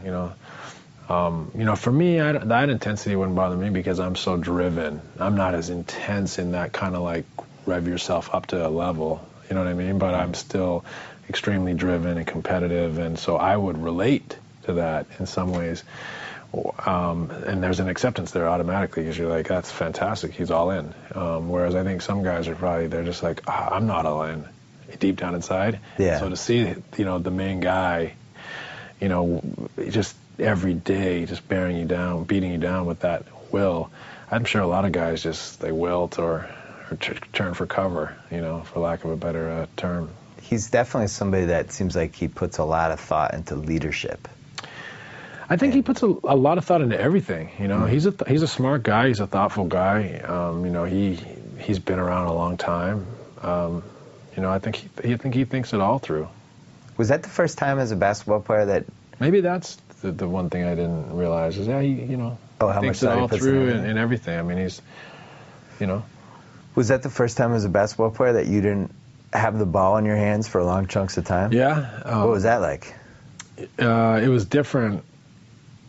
For me, that intensity wouldn't bother me because I'm so driven. I'm not as intense in that kind of like rev yourself up to a level. You know what I mean? But I'm still extremely driven and competitive, and so I would relate to that in some ways. And there's an acceptance there automatically because you're like, that's fantastic, he's all in. Whereas I think some guys are they're just like, I'm not all in, deep down inside. Yeah. So to see, the main guy, just every day, just bearing you down, beating you down with that will, I'm sure a lot of guys just, they wilt or turn for cover, for lack of a better term. He's definitely somebody that seems like he puts a lot of thought into leadership. I think he puts a lot of thought into everything. He's a smart guy. He's a thoughtful guy. He's been around a long time. I think he thinks it all through. Was that the first time as a basketball player that? Maybe that's the one thing I didn't realize is he thinks it all through and everything. I mean, he's. Was that the first time as a basketball player that you didn't have the ball in your hands for long chunks of time? Yeah. What was that like? It was different.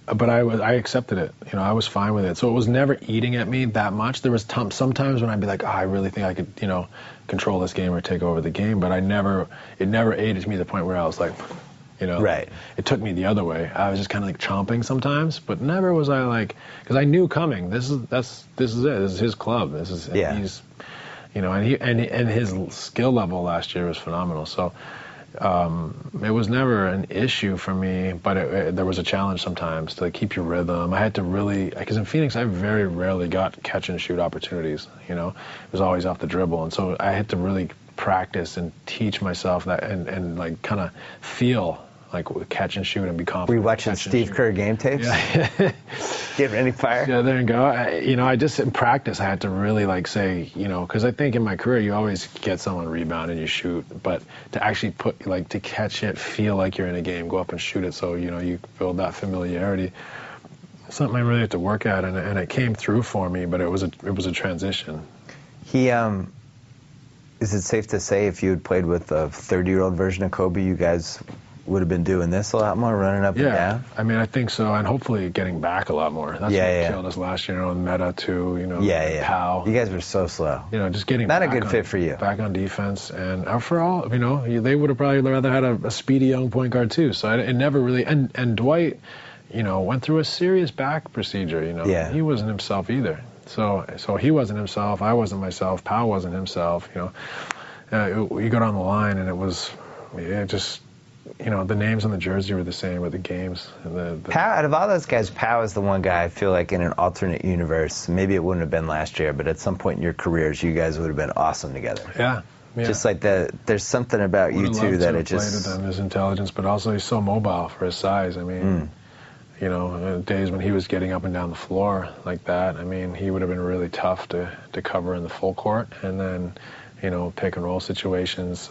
But I accepted it. I was fine with it. So it was never eating at me that much. There was sometimes when I'd be like, I really think I could, control this game or take over the game. But it never ate at me to the point where I was like, right. It took me the other way. I was just kind of like chomping sometimes, but never was I like, because I knew coming. This is it. This is his club. This is he's, and his skill level last year was phenomenal. So. It was never an issue for me, but there was a challenge sometimes to keep your rhythm. I had to really, because in Phoenix I very rarely got catch and shoot opportunities. It was always off the dribble, and so I had to really practice and teach myself that, and like kind of feel like catch and shoot and be confident. Were you watching Steve Kerr game tapes? Yeah. Getting any fire? Yeah, there you go. I just in practice I had to really say, because I think in my career you always get someone rebound and you shoot, but to actually to catch it, feel like you're in a game, go up and shoot it, so you build that familiarity. Something I really had to work at, and it came through for me, but it was a transition. Is it safe to say if you had played with a 30-year-old version of Kobe, you guys would have been doing this a lot more, running up and down? I mean, I think so, and hopefully getting back a lot more. That's what killed us last year, with Meta too, Powell. You guys were so slow. Just getting not a good fit for you. Back on defense, and for all, they would have probably rather had a speedy young point guard too. So it never really, and Dwight, went through a serious back procedure. He wasn't himself either. So he wasn't himself. I wasn't myself. Powell wasn't himself. You got on the line, and it just. The names on the jersey were the same with the games. And Powell, out of all those guys, Powell is the one guy I feel like in an alternate universe, maybe it wouldn't have been last year, but at some point in your careers, you guys would have been awesome together. Yeah. Just like there's something about you two that it just... Played with him, his intelligence, but also he's so mobile for his size. I mean, days when he was getting up and down the floor like that, I mean, he would have been really tough to cover in the full court. And then, pick and roll situations,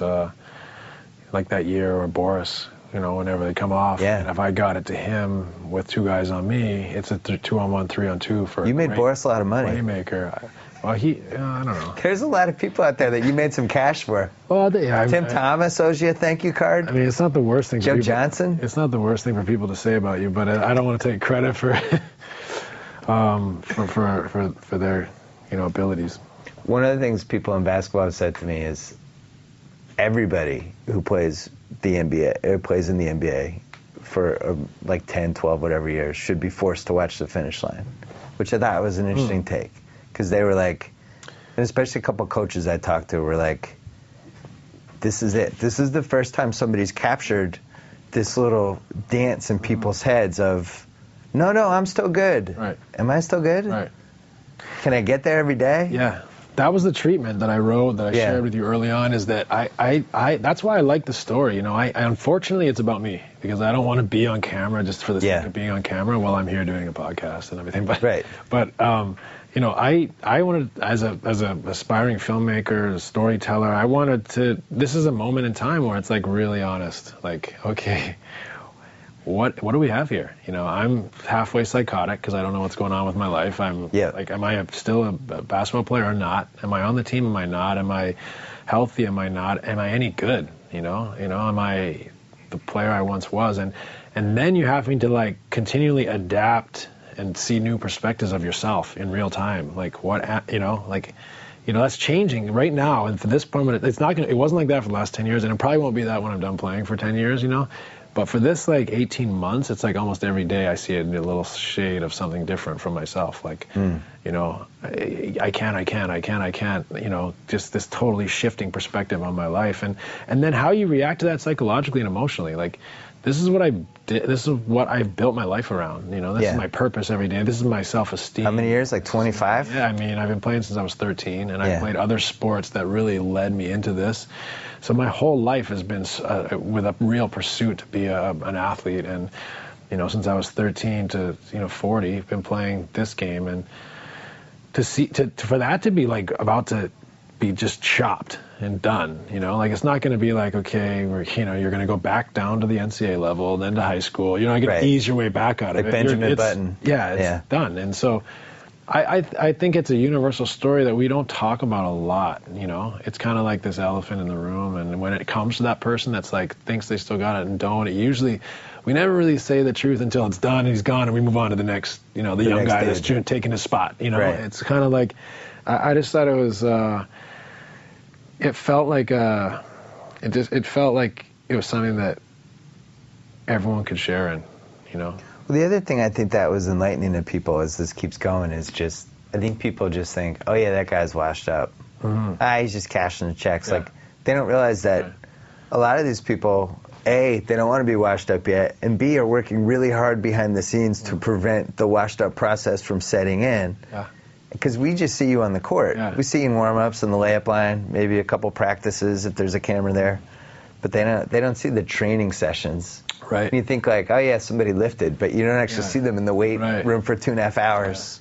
like that year, or Boris, whenever they come off. Yeah. And if I got it to him with two guys on me, it's a 2-on-1, 3-on-2 for. You made Boris a lot of money. Playmaker. Well, I don't know. There's a lot of people out there that you made some cash for. Well, Tim Thomas owes you a thank you card. I mean, it's not the worst thing. Joe Johnson. It's not the worst thing for people to say about you, but I don't want to take credit for for their abilities. One of the things people in basketball have said to me is, everybody who plays the NBA or plays in the NBA for like 10, 12, whatever years should be forced to watch the finish line, which I thought was an interesting take, because they were like, and especially a couple of coaches I talked to were like, this is it. This is the first time somebody's captured this little dance in people's heads of, no, I'm still good. Right. Am I still good? Right. Can I get there every day? Yeah. That was the treatment that I wrote, that I shared with you early on, is that I that's why I like the story. Unfortunately it's about me, because I don't want to be on camera just for the sake of being on camera while I'm here doing a podcast and everything. But I wanted, as a aspiring filmmaker, storyteller, I wanted to, this is a moment in time where it's like really honest, like, okay, what do we have here? You know, I'm halfway psychotic because I don't know what's going on with my life. I'm like, am I still a basketball player or not? Am I on the team? Am I not? Am I healthy? Am I not? Am I any good? You know, am I the player I once was? And then you having to like continually adapt and see new perspectives of yourself in real time. Like that's changing right now. And for this moment, it wasn't like that for the last 10 years, and it probably won't be that when I'm done playing for 10 years, you know. But for this like 18 months, it's like almost every day I see a little shade of something different from myself. Like, you know, I can't, you know, just this totally shifting perspective on my life. And then how you react to that psychologically and emotionally. Like, this is what I've built my life around. You know, this is my purpose every day. This is my self-esteem. How many years? Like 25? Yeah, I mean, I've been playing since I was 13, and I played other sports that really led me into this. So my whole life has been with a real pursuit to be an athlete. And, you know, since I was 13 to, 40, I've been playing this game. And for that to be like about to be just chopped and done, you know, like it's not going to be like, okay, you're going to go back down to the NCAA level, then to high school. You're not going to ease your way back out of it. Like Benjamin Button. Yeah, it's done. And so I think it's a universal story that we don't talk about a lot, you know. It's kind of like this elephant in the room, and when it comes to that person that's like thinks they still got it and don't, we never really say the truth until it's done and he's gone, and we move on to the next, you know, the young guy that's taking his spot, you know. It's kind of like, I just thought it was, it felt like it was something that everyone could share in, you know. Well, the other thing I think that was enlightening to people as this keeps going is just, I think people just think, oh yeah, that guy's washed up. He's just cashing the checks. Like, they don't realize that a lot of these people, A, they don't want to be washed up yet, and B, are working really hard behind the scenes to prevent the washed up process from setting in. Because we just see you on the court. We see you in warm-ups and the layup line, maybe a couple practices if there's a camera there. But they don't see the training sessions. Right. And you think like, oh yeah, somebody lifted, but you don't actually see them in the weight room for 2.5 hours.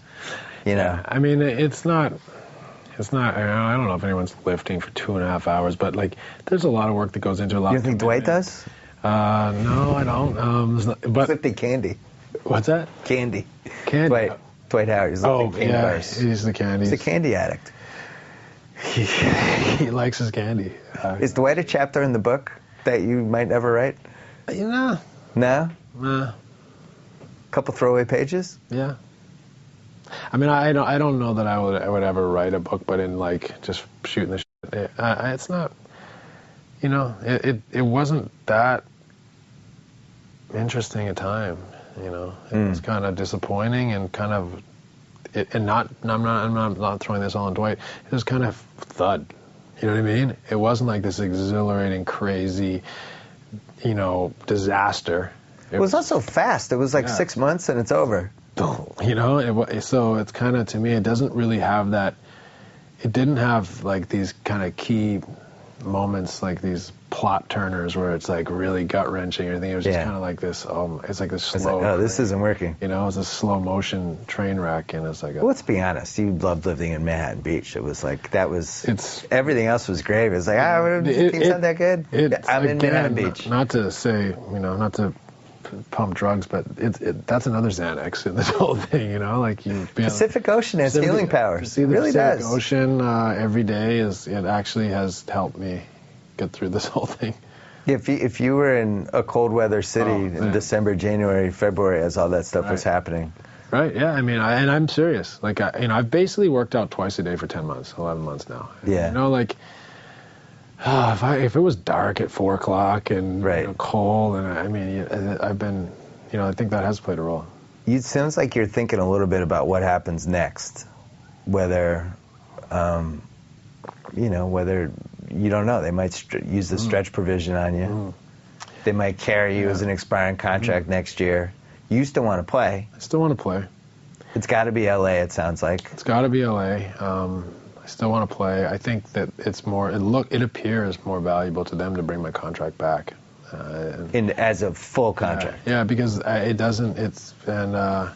You know. I mean, it's not. I don't know if anyone's lifting for 2.5 hours, but like, there's a lot of work that goes into a lot. You think Dwight does? No, I don't. But lifting candy. What's that? Candy. Dwight Howard. He's lifting candy bars. He's the candy. He's a candy addict. He likes his candy. Is Dwight a chapter in the book that you might ever write? No. No? Nah. Couple throwaway pages? Yeah. I mean, I don't know that I would ever write a book, but in like just shooting the shit, it's not. You know, it wasn't that interesting a time. You know, it was kind of disappointing and kind of, I'm not throwing this all on Dwight. It was kind of thud. You know what I mean? It wasn't like this exhilarating, crazy, you know, disaster. It was also fast. It was like 6 months and it's over. You know, so it's kind of, to me, it doesn't really have that. It didn't have like these kind of key moments, like these plot turners where it's like really gut wrenching or anything. It was just kind of like this. It's like this slow. Like, this isn't working. You know, it was a slow motion train wreck, and it's like. Well, let's be honest. You loved living in Manhattan Beach. It was like everything else was great. It was like the team's not that good. I'm in Manhattan Beach. Not to say, you know, not to pump drugs, but that's another Xanax in this whole thing. You know, like Pacific Ocean has healing powers. See, the really Pacific does. Ocean every day it actually has helped me get through this whole thing. If you were in a cold weather city in December, January, February, as all that stuff was happening. Right. Yeah. I mean, and I'm serious. Like, I've basically worked out twice a day for 10 months, 11 months now. Yeah. You know, like, if it was dark at 4 o'clock and you know, cold, and I mean, I've been, you know, I think that has played a role. It sounds like you're thinking a little bit about what happens next, whether, you know, whether you don't know. They might use the stretch provision on you. They might carry you as an expiring contract next year. You still want to play. I still want to play. It's got to be L.A., it sounds like. It's got to be L.A. I still want to play. I think that it's more, it appears more valuable to them to bring my contract back. As a full contract. Yeah, because it doesn't, I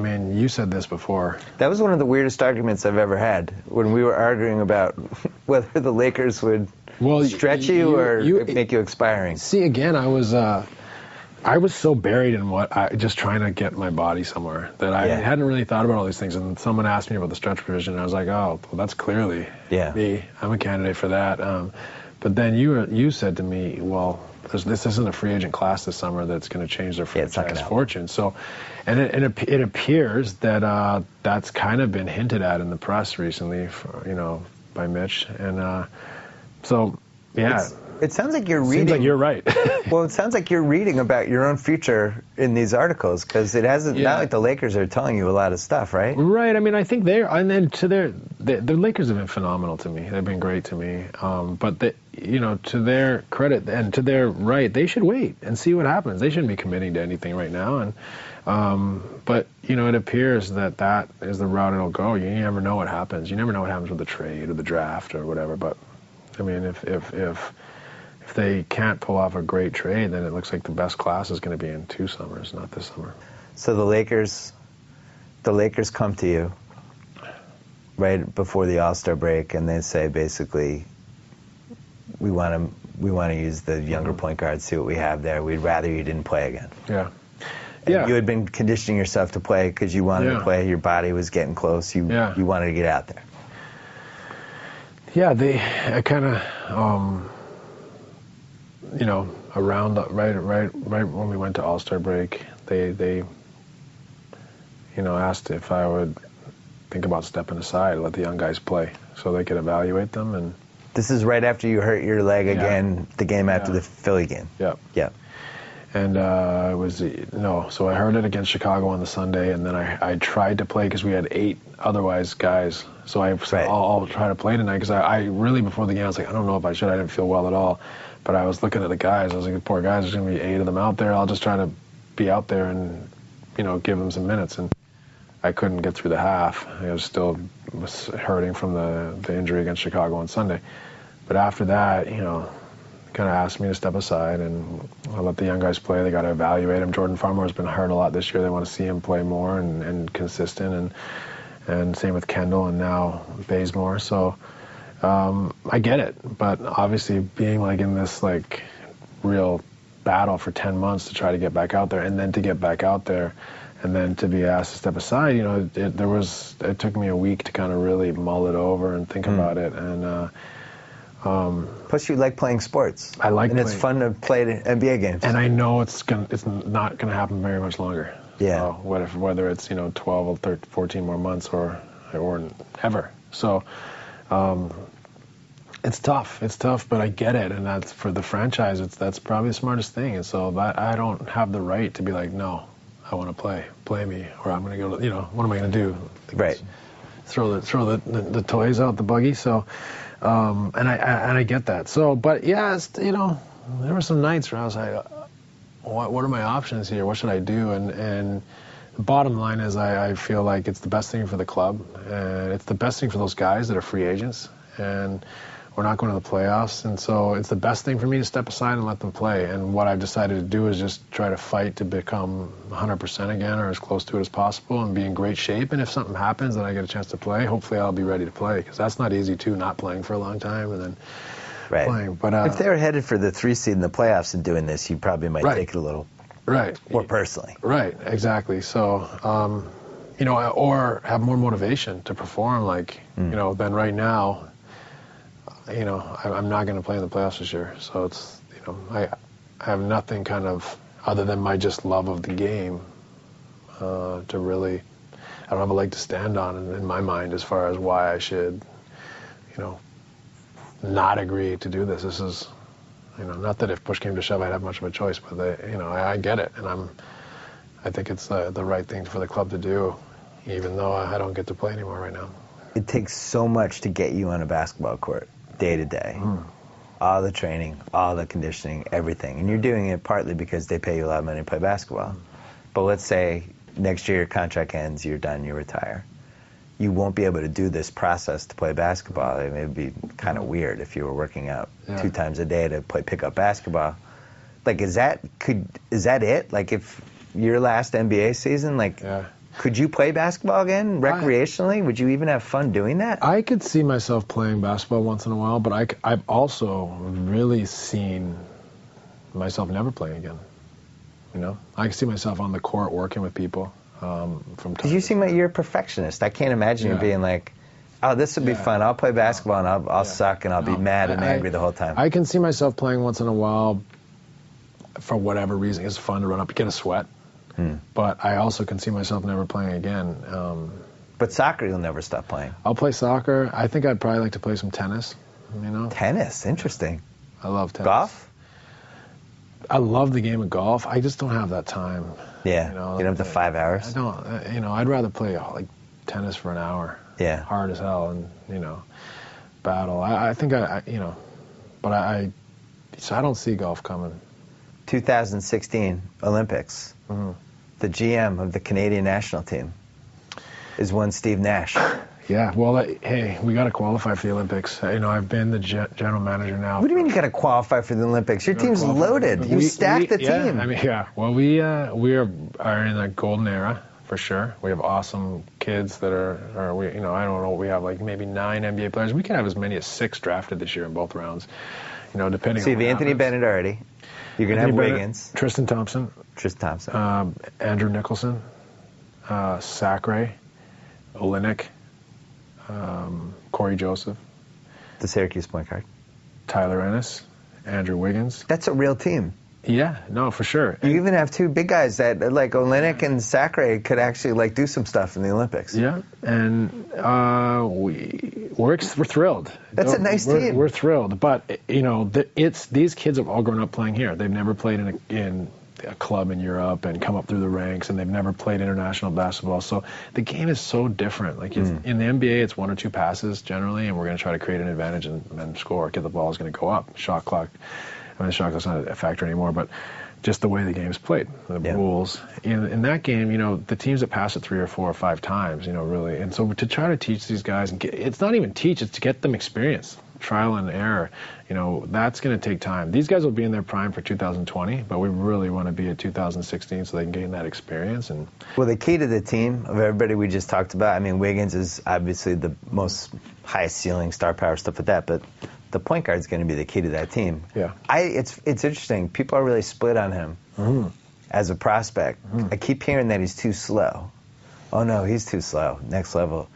mean, you said this before. That was one of the weirdest arguments I've ever had, when we were arguing about whether the Lakers would stretch you or make you expiring. See, again, I was, I was so buried in just trying to get my body somewhere that I hadn't really thought about all these things. And someone asked me about the stretch provision, and I was like, oh, well, that's clearly me. I'm a candidate for that. But then you said to me, well, this isn't a free agent class this summer that's going to change their franchise fortune. So, and it appears that that's kind of been hinted at in the press recently, by Mitch. And so, yeah. It sounds like you're reading. Seems like you're right. Well, it sounds like you're reading about your own future in these articles, because it hasn't. Not like the Lakers are telling you a lot of stuff, right? Right. I mean, I think the Lakers have been phenomenal to me. They've been great to me. But to their credit and to their right, they should wait and see what happens. They shouldn't be committing to anything right now. And but it appears that is the route it'll go. You never know what happens. You never know what happens with the trade or the draft or whatever. But I mean, if they can't pull off a great trade, then it looks like the best class is going to be in 2 summers, not this summer. So the Lakers come to you right before the All-Star break, and they say basically, we want to use the younger point guard, see what we have there. We'd rather you didn't play again. Yeah. And you had been conditioning yourself to play because you wanted to play. Your body was getting close. You wanted to get out there. Yeah, they kind of. Around right when we went to All-Star break, they asked if I would think about stepping aside, let the young guys play, so they could evaluate them. And this is right after you hurt your leg again, the game after the Philly game. Yeah. And so I hurt it against Chicago on the Sunday, and then I tried to play because we had 8 otherwise guys. So I said, I'll try to play tonight, because I really, before the game, I was like, I don't know if I should. I didn't feel well at all. But I was looking at the guys. I was like, poor guys, there's going to be 8 of them out there. I'll just try to be out there and, give them some minutes. And I couldn't get through the half. I was hurting from the injury against Chicago on Sunday. But after that, kind of asked me to step aside, and I let the young guys play. They got to evaluate him. Jordan Farmer has been hurt a lot this year. They want to see him play more and consistent. And same with Kendall and now Bazemore. So I get it, but obviously being in this real battle for 10 months to try to get back out there, and then to get back out there, and then to be asked to step aside, it took me a week to kind of really mull it over and think about it. And plus, you like playing sports. I like, and it's fun to play NBA games. And I know it's not gonna happen very much longer. Yeah. Whether it's 12 or 13, 14 more months or ever. So. It's tough, but I get it, and that's for the franchise. That's probably the smartest thing, and so I don't have the right to be like, no, I want to play me, or I'm going to go. What am I going to do? Right. Throw the toys out the buggy. So, and I get that. So, but yeah, there were some nights where I was like, what are my options here? What should I do? And the bottom line is, I feel like it's the best thing for the club, and it's the best thing for those guys that are free agents, and we're not going to the playoffs, and so it's the best thing for me to step aside and let them play. And what I've decided to do is just try to fight to become 100% again, or as close to it as possible, and be in great shape. And if something happens and I get a chance to play, hopefully I'll be ready to play, because that's not easy too, not playing for a long time and then playing. But if they were headed for the 3 seed in the playoffs and doing this, you probably might take it a little more personally. Right, exactly. So, or have more motivation to perform, than right now. I'm not going to play in the playoffs this year, so it's, I have nothing kind of other than my just love of the game to really, I don't have a leg to stand on in my mind as far as why I should, not agree to do this. This is, not that if push came to shove I'd have much of a choice, but I get it, and I think it's the right thing for the club to do, even though I don't get to play anymore right now. It takes so much to get you on a basketball court. Day to day, all the training, all the conditioning, everything. And you're doing it partly because they pay you a lot of money to play basketball. But let's say next year your contract ends, you're done, you retire. You won't be able to do this process to play basketball. It would be kind of weird if you were working out 2 times a day to play pickup basketball. Is that it? If your last NBA season, could you play basketball again recreationally? Would you even have fun doing that? I could see myself playing basketball once in a while, but I've also really seen myself never playing again. You know, I can see myself on the court working with people from time. Because you seem like you're a perfectionist. I can't imagine you being like, oh, this would be fun. I'll play basketball and I'll suck and I'll be mad and angry the whole time. I can see myself playing once in a while for whatever reason. It's fun to run up, get a sweat. But I also can see myself never playing again. But soccer, you'll never stop playing. I'll play soccer. I think I'd probably like to play some tennis. You know, tennis, interesting. I love tennis. Golf? I love the game of golf. I just don't have that time. Yeah, you know, you don't have the 5 hours. I don't. You know, I'd rather play like tennis for an hour. Yeah, hard as hell, and you know, battle. I think you know, but so I don't see golf coming. 2016 Olympics. The GM of the Canadian national team is one Steve Nash. Yeah, well, hey, we got to qualify for the Olympics. You know, I've been the general manager now. What do you mean you got to qualify for the Olympics? Your team's loaded. You stacked the team. I mean, yeah. Well, we are in a golden era for sure. We have awesome kids that are we, you know, I don't know. We have like maybe 9 NBA players. We can have as many as 6 drafted this year in both rounds. You know, depending. So you on have Anthony Bennett already. You're gonna have Wiggins, Tristan Thompson, Andrew Nicholson, Sacre, Olynyk. Corey Joseph, the Syracuse point guard, Tyler Ennis, Andrew Wiggins. That's a real team. Yeah, no, for sure. You even have 2 big guys that, like Olynyk and Sacre, could actually like do some stuff in the Olympics. Yeah, and we're thrilled. That's a nice team. We're thrilled, but you know, these kids have all grown up playing here. They've never played in a club in Europe and come up through the ranks, and they've never played international basketball. So the game is so different. Like in the NBA, it's 1 or 2 passes generally, and we're going to try to create an advantage and score. Get the ball is going to go up. Shot clock. I mean, the shot clock's not a factor anymore, but just the way the game's played, the rules. In that game, you know, the teams that pass it 3 or 4 or 5 times, you know, really. And so to try to teach these guys, and it's not even teach, it's to get them experience. Trial and error, you know, that's going to take time. These guys will be in their prime for 2020, but we really want to be at 2016 so they can gain that experience. And well, the key to the team of everybody we just talked about, I mean, Wiggins is obviously the most highest ceiling, star power, stuff like that, but the point guard is going to be the key to that team. Yeah, it's interesting. People are really split on him as a prospect. I keep hearing that he's too slow. Oh no, he's too slow. Next level.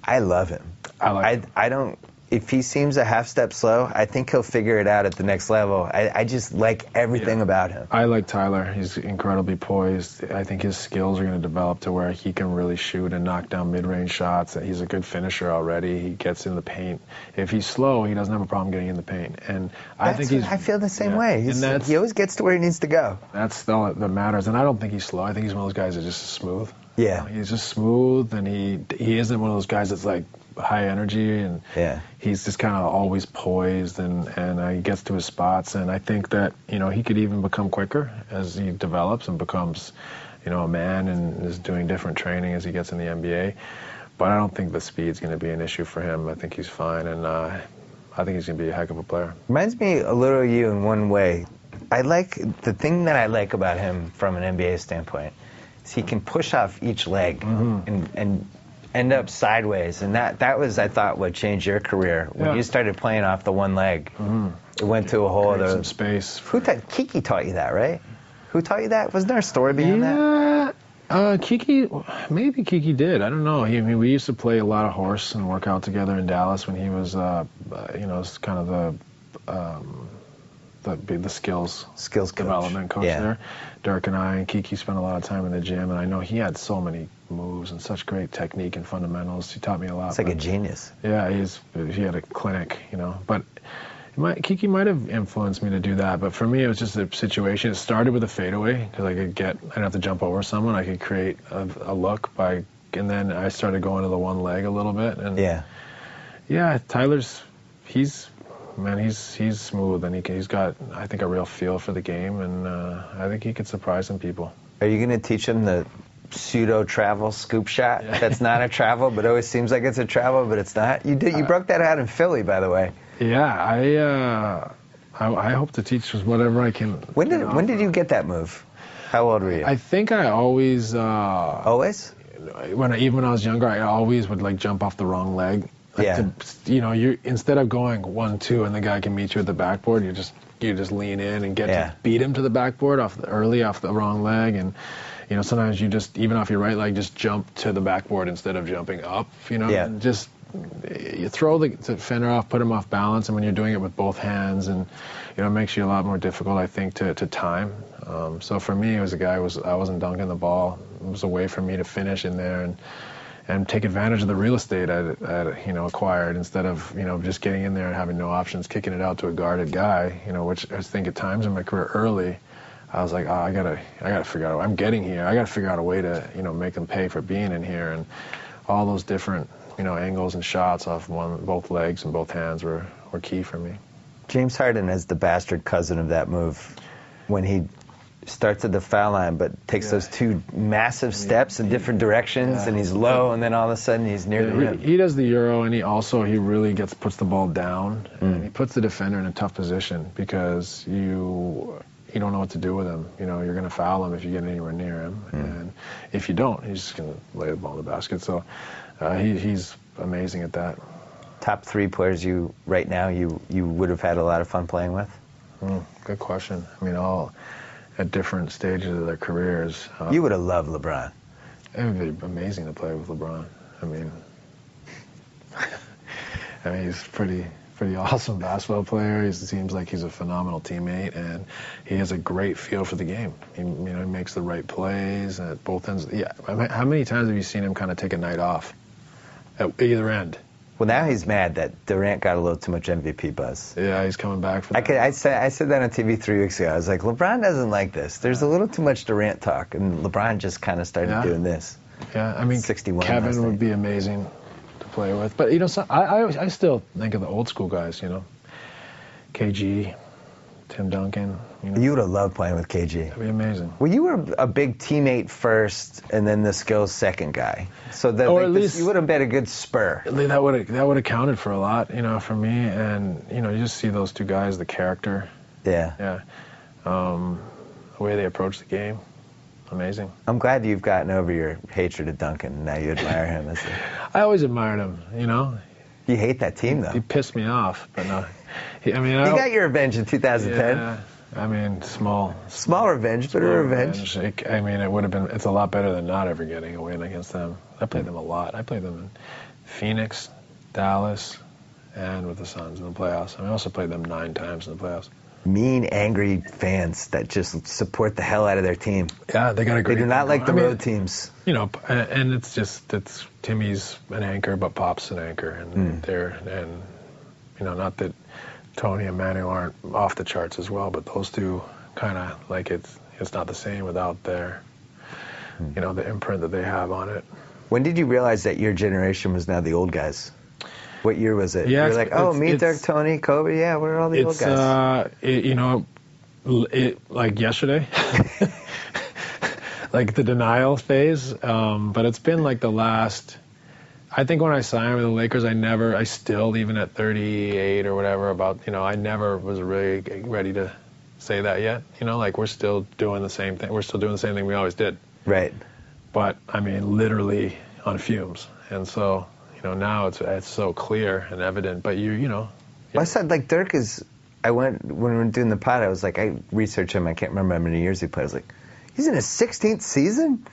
I love him. I don't. If he seems a half step slow, I think he'll figure it out at the next level. I just like everything about him. I like Tyler. He's incredibly poised. I think his skills are going to develop to where he can really shoot and knock down mid-range shots. He's a good finisher already. He gets in the paint. If he's slow, he doesn't have a problem getting in the paint. And I feel the same way. He always gets to where he needs to go. That's all that matters. And I don't think he's slow. I think he's one of those guys that's just smooth. Yeah. You know, he's just smooth, and he isn't one of those guys that's like high energy, and he's just kind of always poised, and he gets to his spots. And I think that, you know, he could even become quicker as he develops and becomes, you know, a man and is doing different training as he gets in the NBA. But I don't think the speed's going to be an issue for him. I think he's fine, and I think he's going to be a heck of a player. Reminds me a little of you in one way. The thing that I like about him from an NBA standpoint is he can push off each leg and end up sideways, and that was, I thought, what changed your career when you started playing off the one leg. It went to a whole other some space. Kiki taught you that, right? Who taught you that? Wasn't there a story behind that? Maybe Kiki did. I don't know. I mean, we used to play a lot of horse and work out together in Dallas when he was, you know, kind of the skills development coach there. Dirk and I and Kiki spent a lot of time in the gym, and I know he had so many moves and such great technique and fundamentals. He taught me a lot. It's like a genius. Yeah, he had a clinic, you know. But Kiki might have influenced me to do that, but for me it was just a situation. It started with a fadeaway because I didn't have to jump over someone. I could create a look and then I started going to the one leg a little bit. And Tyler's he's smooth, and he's got, I think, a real feel for the game, and I think he could surprise some people. Are you going to teach him the pseudo-travel scoop shot? That's not a travel, but always seems like it's a travel, but it's not. You broke that out in Philly, by the way. Yeah, I hope to teach whatever I can. When did you get that move? How old were you? I think I always. Always? Even when I was younger, I always would like jump off the wrong leg. You instead of going 1-2 and the guy can meet you at the backboard, you just you just lean in and get to beat him to the backboard early off the wrong leg, and sometimes you just, even off your right leg, just jump to the backboard instead of jumping up, and just you throw the defender off, put him off balance, and when you're doing it with both hands, and it makes you a lot more difficult, I think, to time. So for me, it was a guy I wasn't dunking the ball. It was a way for me to finish in there and take advantage of the real estate I acquired, instead of just getting in there and having no options, kicking it out to a guarded guy, which I think at times in my career early, I was like, I gotta figure out. I'm getting here. I gotta figure out a way to make them pay for being in here, and all those different angles and shots off both legs and both hands were key for me. James Harden is the bastard cousin of that move, when he starts at the foul line but takes those two massive steps in different directions, and he's low, and then all of a sudden he's near the rim. He does the Euro, and he really puts the ball down, and he puts the defender in a tough position, because you don't know what to do with him. You're going to foul him if you get anywhere near him, and if you don't, he's just going to lay the ball in the basket. So he's amazing at that. Top 3 players right now you would have had a lot of fun playing with? Good question. All at different stages of their careers. You would have loved LeBron. It would be amazing to play with LeBron. He's pretty awesome basketball player. He seems like he's a phenomenal teammate, and he has a great feel for the game. He makes the right plays at both ends. Yeah. How many times have you seen him kind of take a night off at either end? Well, now he's mad that Durant got a little too much MVP buzz. Yeah, he's coming back for that. I said that on TV 3 weeks ago. I was like, LeBron doesn't like this. There's a little too much Durant talk, and LeBron just kind of started doing this. Yeah, 61. Kevin would be amazing to play with. But, I still think of the old school guys, KG, Tim Duncan. You would have loved playing with KG. That'd be amazing. Well, you were a big teammate first, and then the skills second guy. So that at least you would have been a good spur. That would have counted for a lot, for me. And you just see those two guys, the character. Yeah. The way they approach the game, amazing. I'm glad you've gotten over your hatred of Duncan, and now you admire him. I always admired him. You hate that team, though. He pissed me off, but no. You got your revenge in 2010. Yeah. Small revenge, but a revenge. It would have been. It's a lot better than not ever getting a win against them. I played them a lot. I played them in Phoenix, Dallas, and with the Suns in the playoffs. I also played them 9 times in the playoffs. Mean, angry fans that just support the hell out of their team. Yeah, they got a great. They do not like the road teams. And it's Timmy's an anchor, but Pop's an anchor, and not that Tony and Manu aren't off the charts as well, but those two kind of it's not the same without their, the imprint that they have on it. When did you realize that your generation was now the old guys? What year was it? Yeah, you were like, me, Dirk, Tony, Kobe, yeah, where are all the old guys? Like yesterday, like the denial phase, but it's been like the last. I think when I signed with the Lakers, I still, even at 38 or whatever, I never was really ready to say that yet. We're still doing the same thing. We're still doing the same thing we always did. Right. But, literally on fumes. And so, now it's so clear and evident. But Well, I said, Dirk when we were doing the pod, I was like, I researched him. I can't remember how many years he played. I was like, he's in his 16th season?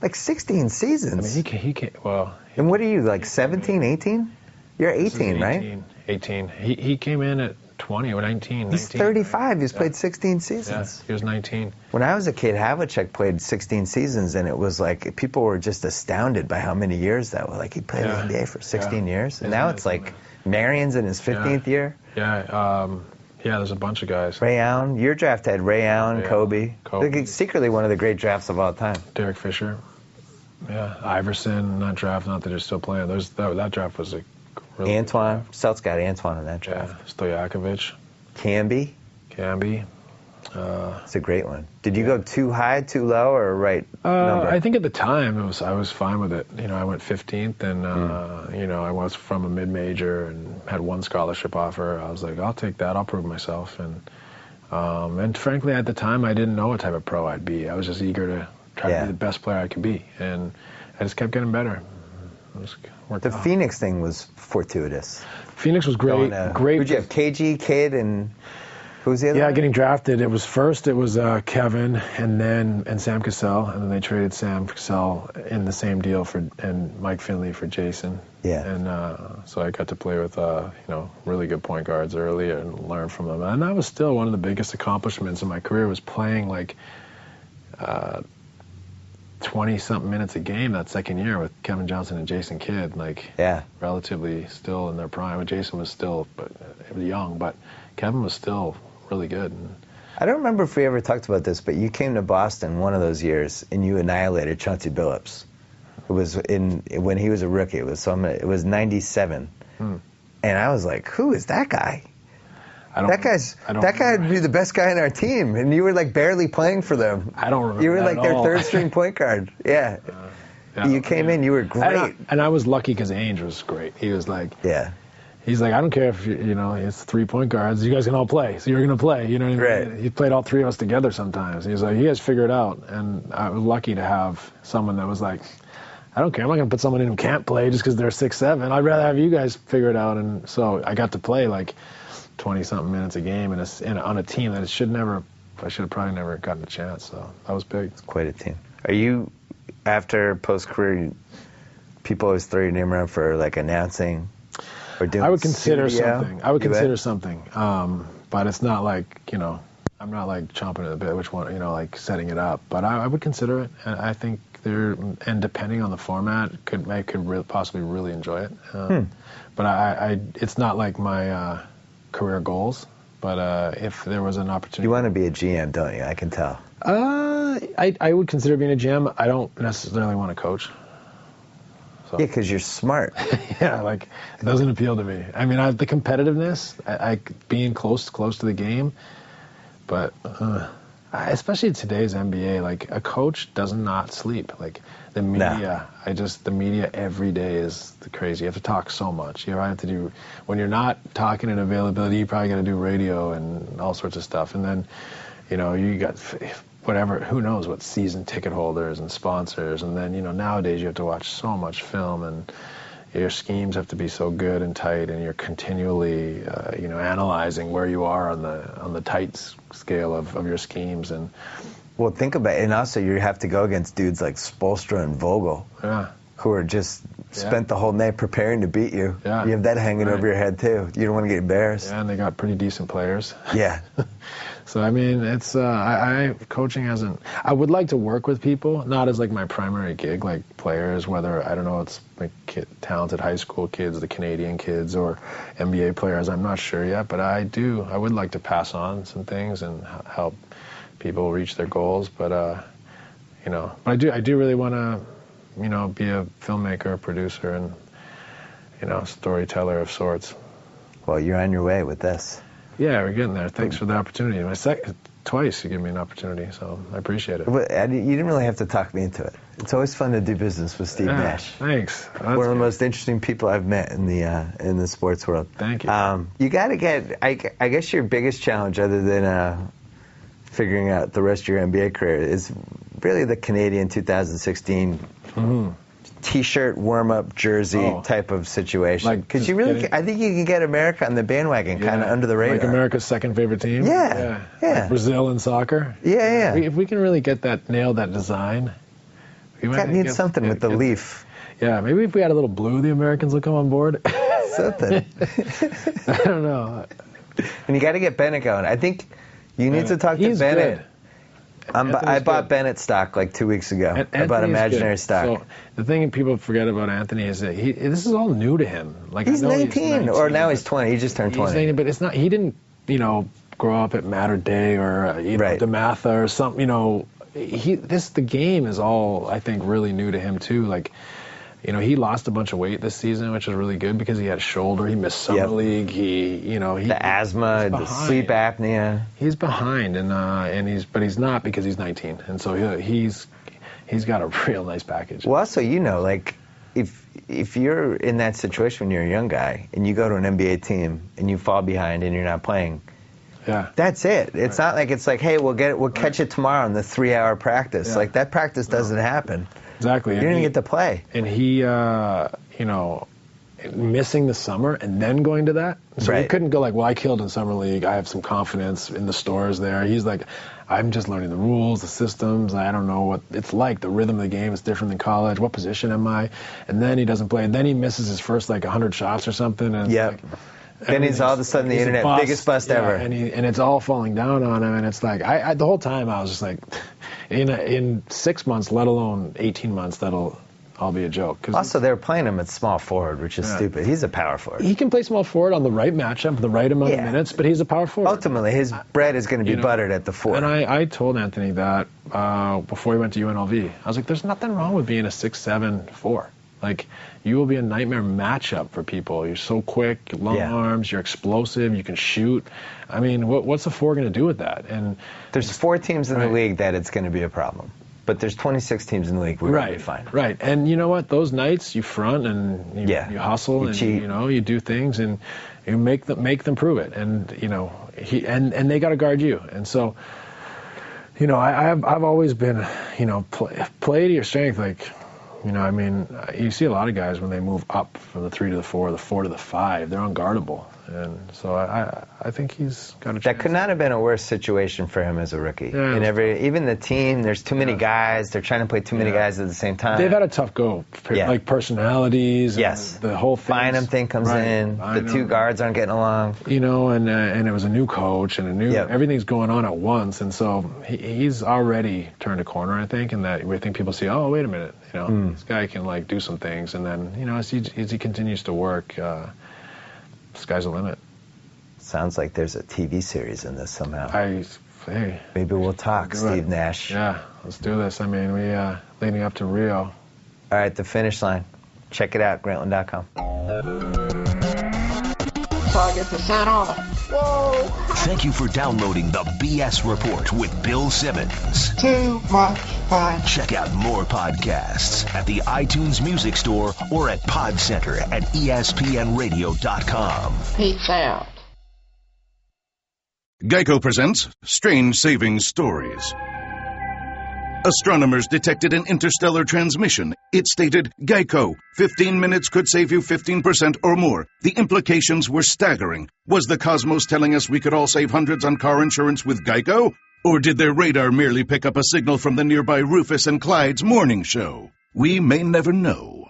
16 seasons. He can't, well... And what are you, 17, 18? You're 18, right? 18. He came in at 20 or 19. He's 35. He's played 16 seasons. Yeah, he was 19. When I was a kid, Havlicek played 16 seasons, and it was people were just astounded by how many years that was. He played in the NBA for 16 years. And now it's Marion's in his 15th year. Yeah, there's a bunch of guys. Ray Allen. Your draft had Ray Allen, Kobe. Secretly one of the great drafts of all time. Derek Fisher. Yeah, Iverson, not that they're still playing. That draft was a really Antoine. Celtics got Antoine in that draft. Yeah, Stojakovic. Camby. It's a great one. Did you go too high, too low, or right number? I think at the time I was fine with it. I went 15th, and I was from a mid-major and had one scholarship offer. I was like, I'll take that. I'll prove myself. And frankly, at the time, I didn't know what type of pro I'd be. I was just eager to try to be the best player I could be, and I just kept getting better. The Phoenix thing was fortuitous. Phoenix was great. Great. Who'd you have? KG, Kid, and Who's the other Yeah, one? getting drafted. It was Kevin and Sam Cassell, and then they traded Sam Cassell in the same deal and Mike Finley for Jason. Yeah. And so I got to play with really good point guards early and learn from them. And that was still one of the biggest accomplishments in my career, was playing like 20-something minutes a game that second year with Kevin Johnson and Jason Kidd, relatively still in their prime. Jason was still young, but Kevin was still really good. I don't remember if we ever talked about this, but you came to Boston one of those years and you annihilated Chauncey Billups. It was when he was a rookie. It was 97, and I was like, "Who is that guy?" That guy would be the best guy on our team, and you were like barely playing for them. I don't remember. You were like their all. third string point guard. Yeah. You came in, you were great. And I was lucky because Ainge was great. He was like, he's like, I don't care if it's 3 point guards. You guys can all play, so you're gonna play. You know what I mean? Right. He played all three of us together sometimes. He was like, you guys figure it out. And I was lucky to have someone that was like, I don't care. I'm not gonna put someone in who can't play just because they're 6'7". I'd rather have you guys figure it out. And so I got to play like 20-something minutes a game on a team that I should have probably never gotten a chance. So that was big. It's quite a team. Are you, after post-career, people always throw your name around for like announcing or doing I would consider studio? something. But it's not like, I'm not like chomping at the bit, which one, like setting it up. But I would consider it. And I think and depending on the format, I could possibly really enjoy it. But it's not like my career goals, but if there was an opportunity. You want to be a GM, don't you? I can tell. I would consider being a GM. I don't necessarily want to coach. So. Yeah, because you're smart. Yeah, like it doesn't appeal to me. I mean, the competitiveness, I being close to the game, but especially in today's NBA, like a coach does not sleep. Like the media, the media every day is crazy. You have to talk so much. You have to do, when you're not talking and availability, you probably got to do radio and all sorts of stuff. And then, you got whatever, who knows what season ticket holders and sponsors. And then, nowadays you have to watch so much film and your schemes have to be so good and tight, and you're continually, analyzing where you are on the tight scale of your schemes. And well, think about it. And also, you have to go against dudes like Spoelstra and Vogel, who are just spent the whole night preparing to beat you. Yeah. You have that hanging over your head too. You don't want to get embarrassed. Yeah, and they got pretty decent players. Yeah. So I mean, it's coaching hasn't. I would like to work with people, not as like my primary gig, like players. Whether I don't know, it's like talented high school kids, the Canadian kids, or NBA players. I'm not sure yet, but I would like to pass on some things and help people reach their goals. But but I do really want to, be a filmmaker, producer, and storyteller of sorts. Well, you're on your way with this. Yeah, we're getting there. Thanks for the opportunity. Twice you give me an opportunity, so I appreciate it. But you didn't really have to talk me into it. It's always fun to do business with Steve Nash. Thanks. One of the most interesting people I've met in the sports world. Thank you. You got to get. I guess your biggest challenge, other than figuring out the rest of your NBA career, is really the Canadian 2016. T-shirt, warm-up, jersey type of situation. Because I think you can get America on the bandwagon, kind of under the radar. Like America's second favorite team. Yeah. Like Brazil in soccer. Yeah. If we can really nail that design. We need something with the leaf. Yeah, maybe if we had a little blue, the Americans will come on board. Something. I don't know. And you got to get Bennett going. I think you need to talk to Bennett. Good. I bought Bennett stock like 2 weeks ago. I bought imaginary stock. So the thing people forget about Anthony is that this is all new to him. Like he's 19, or now he's 20. He just turned 20. But it's not. He didn't, grow up at Mater Dei or DeMatha or something. The game is all, I think, really new to him too. Like, he lost a bunch of weight this season, which is really good because he had a shoulder. He missed summer league. The asthma, the sleep apnea. He's behind, but he's not because he's 19, and so he's got a real nice package. Well, also, if you're in that situation when you're a young guy and you go to an NBA team and you fall behind and you're not playing, that's it. It's not like it's like, hey, we'll catch it tomorrow in the 3-hour practice. Yeah. Like that practice doesn't happen. Exactly. You didn't get to play. And he, missing the summer and then going to that. So Right. he couldn't go like, well, I killed in summer league. I have some confidence in the stores there. He's like, I'm just learning the rules, the systems. I don't know what it's like. The rhythm of the game is different than college. What position am I? And then he doesn't play. And then he misses his first like 100 shots or something. And Yep. Then he's all of a sudden the he's a internet bust. biggest bust Yeah, ever. and it's all falling down on him. And it's like, I the whole time I was just like, in 6 months, let alone 18 months, that'll all be a joke. 'Cause Also, they were playing him at small forward, which is stupid. He's a power forward. he can play small forward on the right matchup, the right amount Yeah. of minutes, but he's a power forward. Ultimately, his bread is going to be buttered at the 4. And I told Anthony that before he went to UNLV. I was like, there's nothing wrong with being a 6'7" 4. Like, you will be a nightmare matchup for people. You're so quick, long arms, you're explosive, you can shoot. I mean, what's a 4 going to do with that? And There's 4 teams in the league that it's going to be a problem. But there's 26 teams in the league. We're going to be fine. Right. And you know what? Those nights you front and you hustle You and cheat. you do things and you make them prove it. And and they got to guard you. And so, I've always been, play to your strength. Like, I mean, you see a lot of guys when they move up from the 3 to the 4, the 4 to the 5, they're unguardable. And so I think he's got a chance. That could not have been a worse situation for him as a rookie. Yeah, Even the team, there's too many guys. They're trying to play too many guys at the same time. They've had a tough go. Like personalities. Yes. And the whole thing. Bynum thing comes in. The 2 guards aren't getting along. And it was a new coach and everything's going on at once. And so he's already turned a corner, I think, and that we think people see, oh, wait a minute, this guy can like do some things. And then, as he continues to work, sky's the limit. Sounds like there's a TV series in this somehow. Hey. Maybe we'll talk, Steve Nash. Yeah, let's do this. I mean, we leading up to Rio. All right, the finish line. Check it out, Grantland.com. Target the set on it. Whoa! Thank you for downloading the BS Report with Bill Simmons. Too much fun. Check out more podcasts at the iTunes Music Store or at Podcenter at ESPNRadio.com. Peace out. Geico presents Strange Savings Stories. Astronomers detected an interstellar transmission. It stated, Geico, 15 minutes could save you 15% or more. The implications were staggering. Was the cosmos telling us we could all save hundreds on car insurance with Geico? Or did their radar merely pick up a signal from the nearby Rufus and Clyde's morning show? We may never know.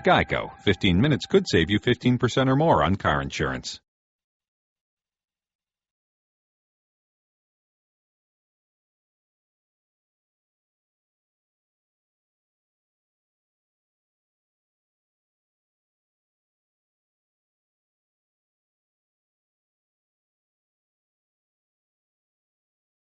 Geico. 15 minutes could save you 15% or more on car insurance.